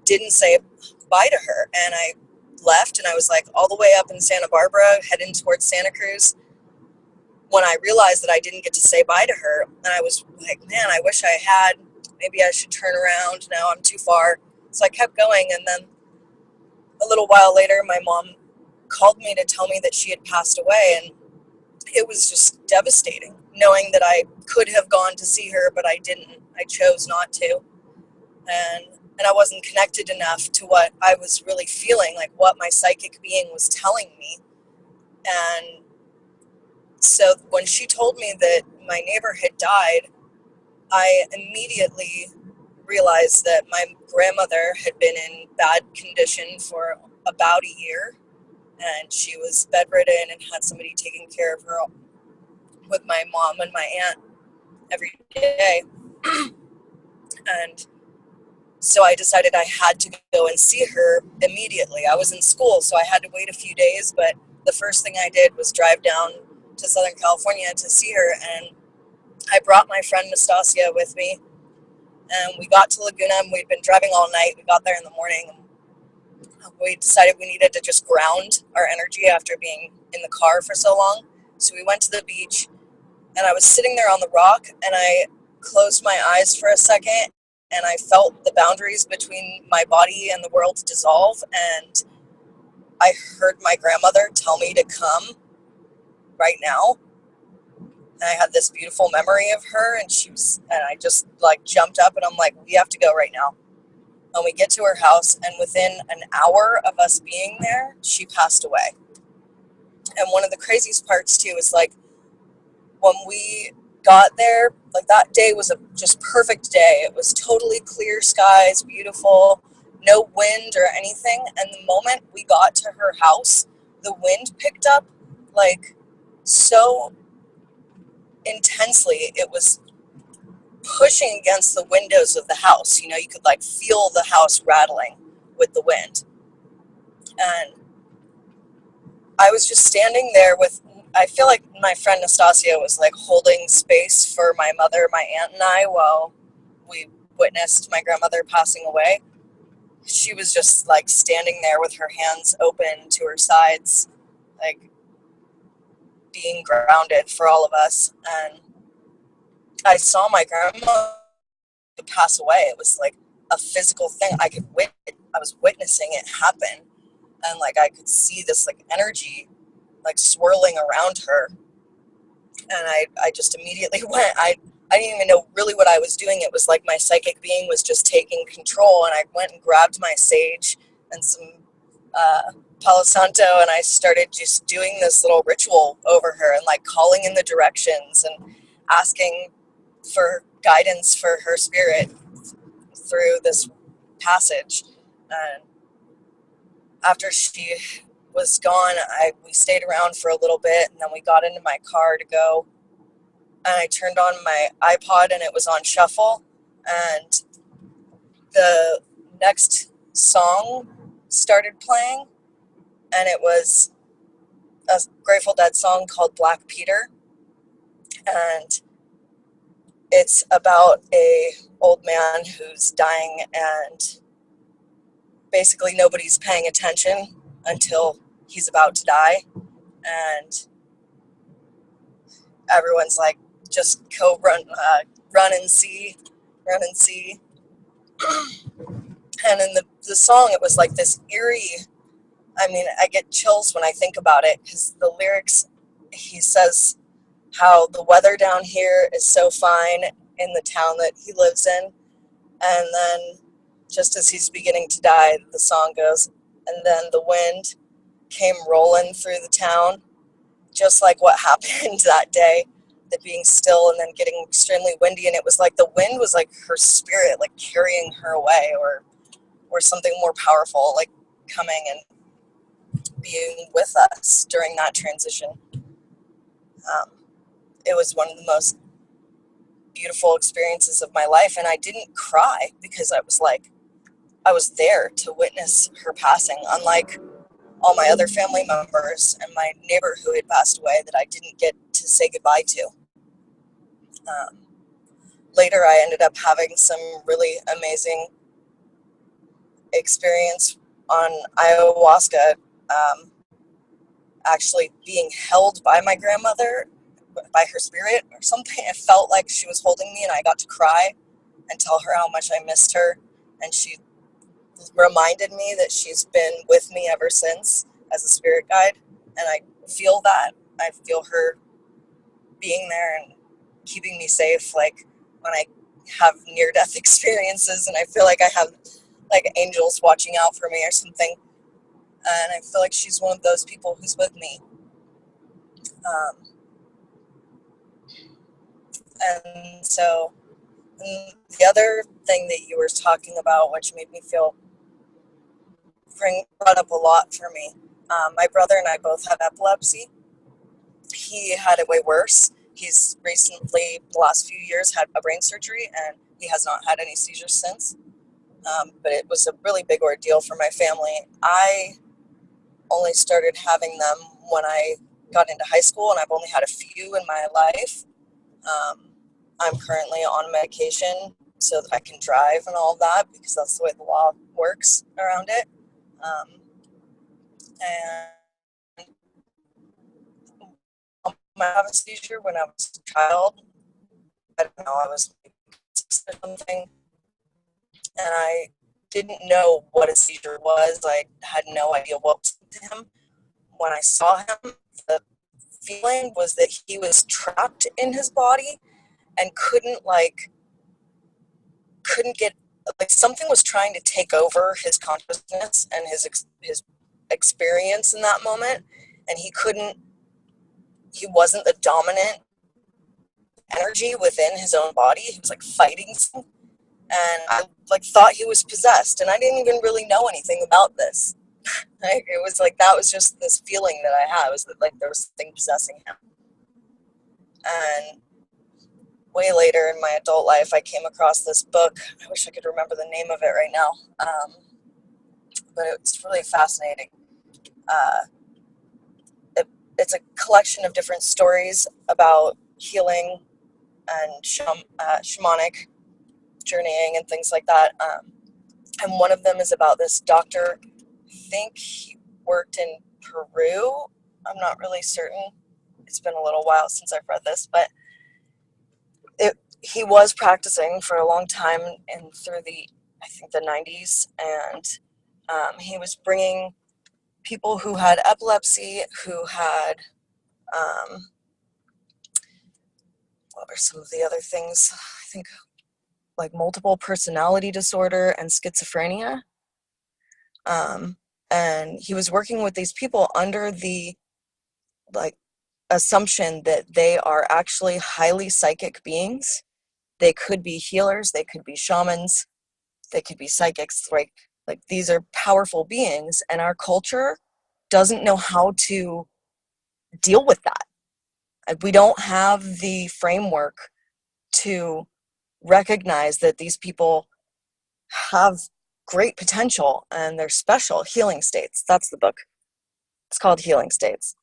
didn't say bye to her. And I left, and I was like all the way up in Santa Barbara, heading towards Santa Cruz, when I realized that I didn't get to say bye to her. And I was like, man, I wish I had. Maybe I should turn around. Now I'm too far. So I kept going, and then a little while later, my mom called me to tell me that she had passed away, and it was just devastating, knowing that I could have gone to see her, but I didn't. I chose not to. And I wasn't connected enough to what I was really feeling, like what my psychic being was telling me. And so when she told me that my neighbor had died, I immediately realized that my grandmother had been in bad condition for about a year, and she was bedridden and had somebody taking care of her with my mom and my aunt every day. And so I decided I had to go and see her immediately. I was in school, so I had to wait a few days, but the first thing I did was drive down to Southern California to see her, and I brought my friend Nastasia with me, and we got to Laguna, and we'd been driving all night. We got there in the morning, and we decided we needed to just ground our energy after being in the car for so long. So we went to the beach, and I was sitting there on the rock, and I closed my eyes for a second, and I felt the boundaries between my body and the world dissolve, and I heard my grandmother tell me to come right now. And I had this beautiful memory of her, and I just like jumped up, and I'm like, we have to go right now. And we get to her house, and within an hour of us being there, she passed away. And one of the craziest parts too is like, when we got there, like that day was a just perfect day. It was totally clear skies, beautiful, no wind or anything. And the moment we got to her house, the wind picked up like so intensely. It was pushing against the windows of the house. You know, you could like feel the house rattling with the wind. And I was just standing there I feel like my friend Nastasia was like holding space for my mother, my aunt, and I while we witnessed my grandmother passing away. She was just like standing there with her hands open to her sides, like being grounded for all of us. And I saw my grandma pass away. It was like a physical thing. I was witnessing it happen, and like I could see this like energy like swirling around her. And I just immediately went. I didn't even know really what I was doing. It was like my psychic being was just taking control, and I went and grabbed my sage and some Palo Santo, and I started just doing this little ritual over her and like calling in the directions and asking for guidance for her spirit through this passage. And after she was gone, we stayed around for a little bit, and then we got into my car to go, and I turned on my iPod, and it was on shuffle, and the next song started playing, and it was a Grateful Dead song called Black Peter, and it's about a old man who's dying, and basically nobody's paying attention until he's about to die, and everyone's like, just go run and see. And in the song, it was like this eerie, I mean, I get chills when I think about it, because the lyrics, he says how the weather down here is so fine in the town that he lives in. And then just as he's beginning to die, the song goes, and then the wind came rolling through the town, just like what happened that day, that being still and then getting extremely windy. And it was like the wind was like her spirit, like carrying her away, or something more powerful, like coming. And being with us during that transition. It was one of the most beautiful experiences of my life, and I didn't cry because I was there to witness her passing, unlike all my other family members and my neighbor who had passed away that I didn't get to say goodbye to. Later, I ended up having some really amazing experience on ayahuasca, actually being held by my grandmother, by her spirit or something. It felt like she was holding me, and I got to cry and tell her how much I missed her. And she reminded me that she's been with me ever since as a spirit guide. And I feel that. I feel her being there and keeping me safe. Like when I have near-death experiences and I feel like I have like angels watching out for me or something. And I feel like she's one of those people who's with me. And so the other thing that you were talking about, which made me feel, brought up a lot for me. My brother and I both have epilepsy. He had it way worse. He's recently, the last few years, had a brain surgery, and he has not had any seizures since. But it was a really big ordeal for my family. I only started having them when I got into high school, and I've only had a few in my life. I'm currently on medication so that I can drive and all of that, because that's the way the law works around it. And I had a seizure when I was a child. I don't know, I was like 6 or something. And I didn't know what a seizure was. I had no idea what was to him. When I saw him, the feeling was that he was trapped in his body and couldn't get, like something was trying to take over his consciousness and his experience in that moment, and he wasn't the dominant energy within his own body. He was like fighting something, and I like thought he was possessed, and I didn't even really know anything about this. Like, it was like that was just this feeling that I had, was that like there was something possessing him. And way later in my adult life, I came across this book. I wish I could remember the name of it right now, but it's really fascinating. It's a collection of different stories about healing and shamanic journeying and things like that. And one of them is about this doctor. I think he worked in Peru. I'm not really certain. It's been a little while since I've read this, but he was practicing for a long time and through I think the 90s, and he was bringing people who had epilepsy, who had, what were some of the other things? I think like multiple personality disorder and schizophrenia. And he was working with these people under the like assumption that they are actually highly psychic beings. They could be healers, they could be shamans, they could be psychics. Like these are powerful beings, and our culture doesn't know how to deal with that. We don't have the framework to recognize that these people have great potential and they're special. Healing States, that's the book. It's called Healing States.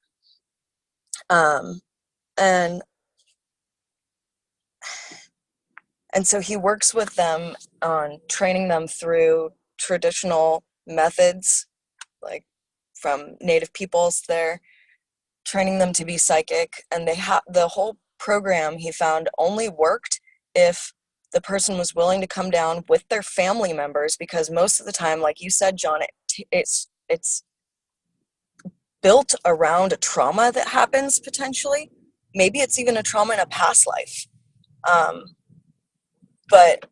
And so he works with them on training them through traditional methods, like from native peoples there, training them to be psychic. And the whole program, he found, only worked if the person was willing to come down with their family members, because most of the time, like you said, John, it's built around a trauma that happens potentially. Maybe it's even a trauma in a past life. But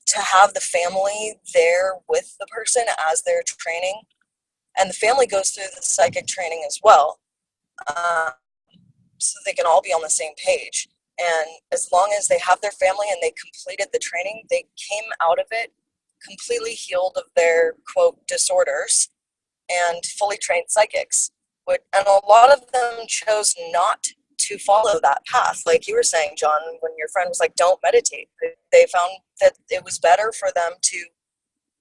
to have the family there with the person as they're training, and the family goes through the psychic training as well, so they can all be on the same page. And as long as they have their family and they completed the training, they came out of it completely healed of their, quote, disorders, and fully trained psychics. And a lot of them chose not to follow that path. Like you were saying, John, when your friend was like, don't meditate. They found that it was better for them to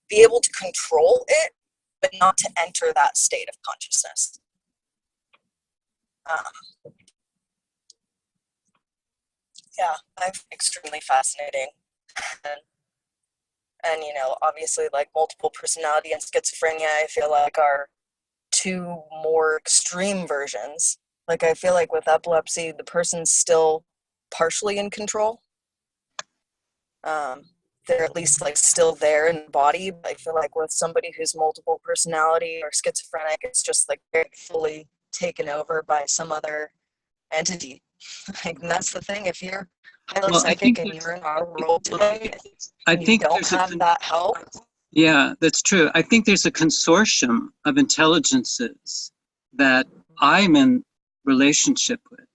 be able to control it, but not to enter that state of consciousness. Yeah, I find it extremely fascinating. And, you know, obviously, like multiple personality and schizophrenia, I feel like are two more extreme versions. Like, I feel like with epilepsy, the person's still partially in control. They're at least like still there in the body. But I feel like with somebody who's multiple personality or schizophrenic, it's just like very fully taken over by some other entity. Like, and that's the thing. If you're highly psychic and you're in our world today, I think you don't have that help. Yeah, that's true. I think there's a consortium of intelligences that I'm in relationship with.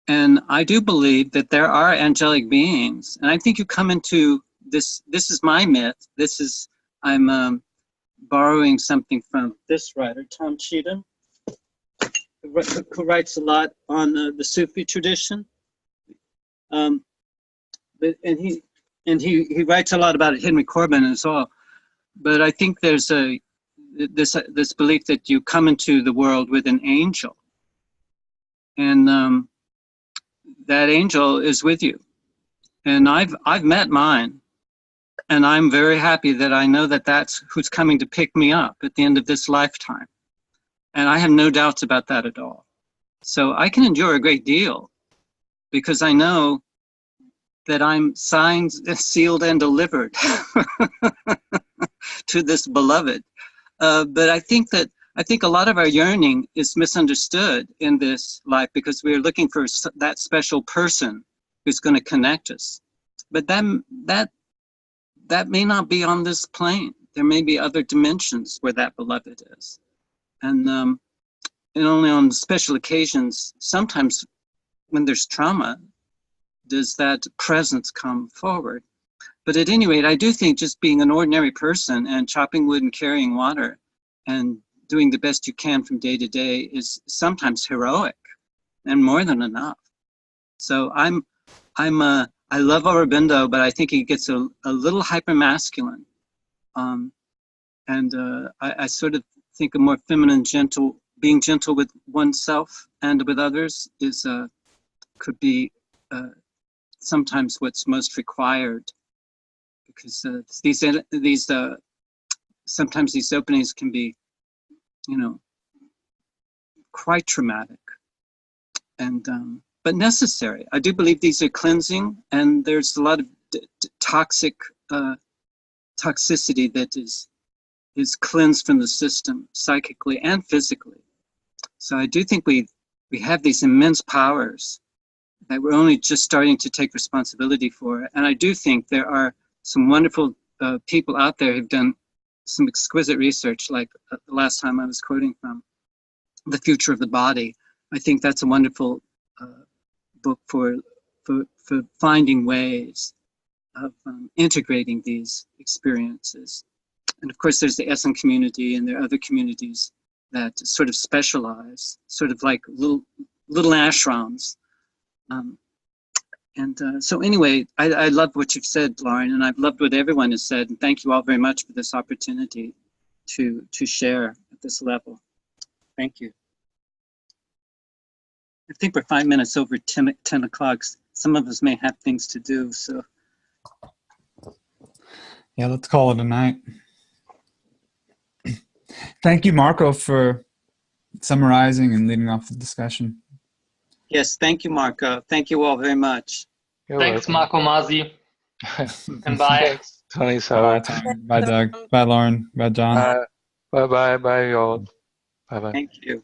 And I do believe that there are angelic beings. And I think you come into this is my myth. I'm borrowing something from this writer, Tom Cheetham, who writes a lot on the Sufi tradition. And he writes a lot about it, Henry Corbin as well. But I think there's this belief that you come into the world with an angel, and that angel is with you. And I've met mine, and I'm very happy that I know that that's who's coming to pick me up at the end of this lifetime. And I have no doubts about that at all. So I can endure a great deal because I know that I'm signed, sealed, and delivered to this beloved. But I think a lot of our yearning is misunderstood in this life because we're looking for that special person who's going to connect us. But that may not be on this plane. There may be other dimensions where that beloved is. And only on special occasions, sometimes when there's trauma, does that presence come forward. But at any rate, I do think just being an ordinary person and chopping wood and carrying water and doing the best you can from day to day is sometimes heroic and more than enough. So I love Aurobindo, but I think he gets a little hyper-masculine. I sort of think a more feminine, gentle, being gentle with oneself and with others could be sometimes what's most required, because sometimes these openings can be, quite traumatic, and but necessary. I do believe these are cleansing, and there's a lot of toxicity that is cleansed from the system psychically and physically. So I do think we have these immense powers that we're only just starting to take responsibility for. And I do think there are some wonderful people out there who've done some exquisite research, like the last time I was quoting from The Future of the Body. I think that's a wonderful book for finding ways of integrating these experiences. And of course, there's the Essen community, and there are other communities that sort of specialize, sort of like little ashrams. So anyway, I love what you've said, Lauren, and I've loved what everyone has said. And thank you all very much for this opportunity to share at this level. Thank you. I think we're 5 minutes over 10 o'clock. Some of us may have things to do, so. Yeah, let's call it a night. Thank you, Marco, for summarizing and leading off the discussion. Yes, thank you, Marco. Thank you all very much. Thanks, Marco Masi. And bye. Thanks, Tony Sauer. Bye, Tom. Bye, Doug. Bye, Lauren. Bye, John. Bye, y'all. Bye-bye. Thank you.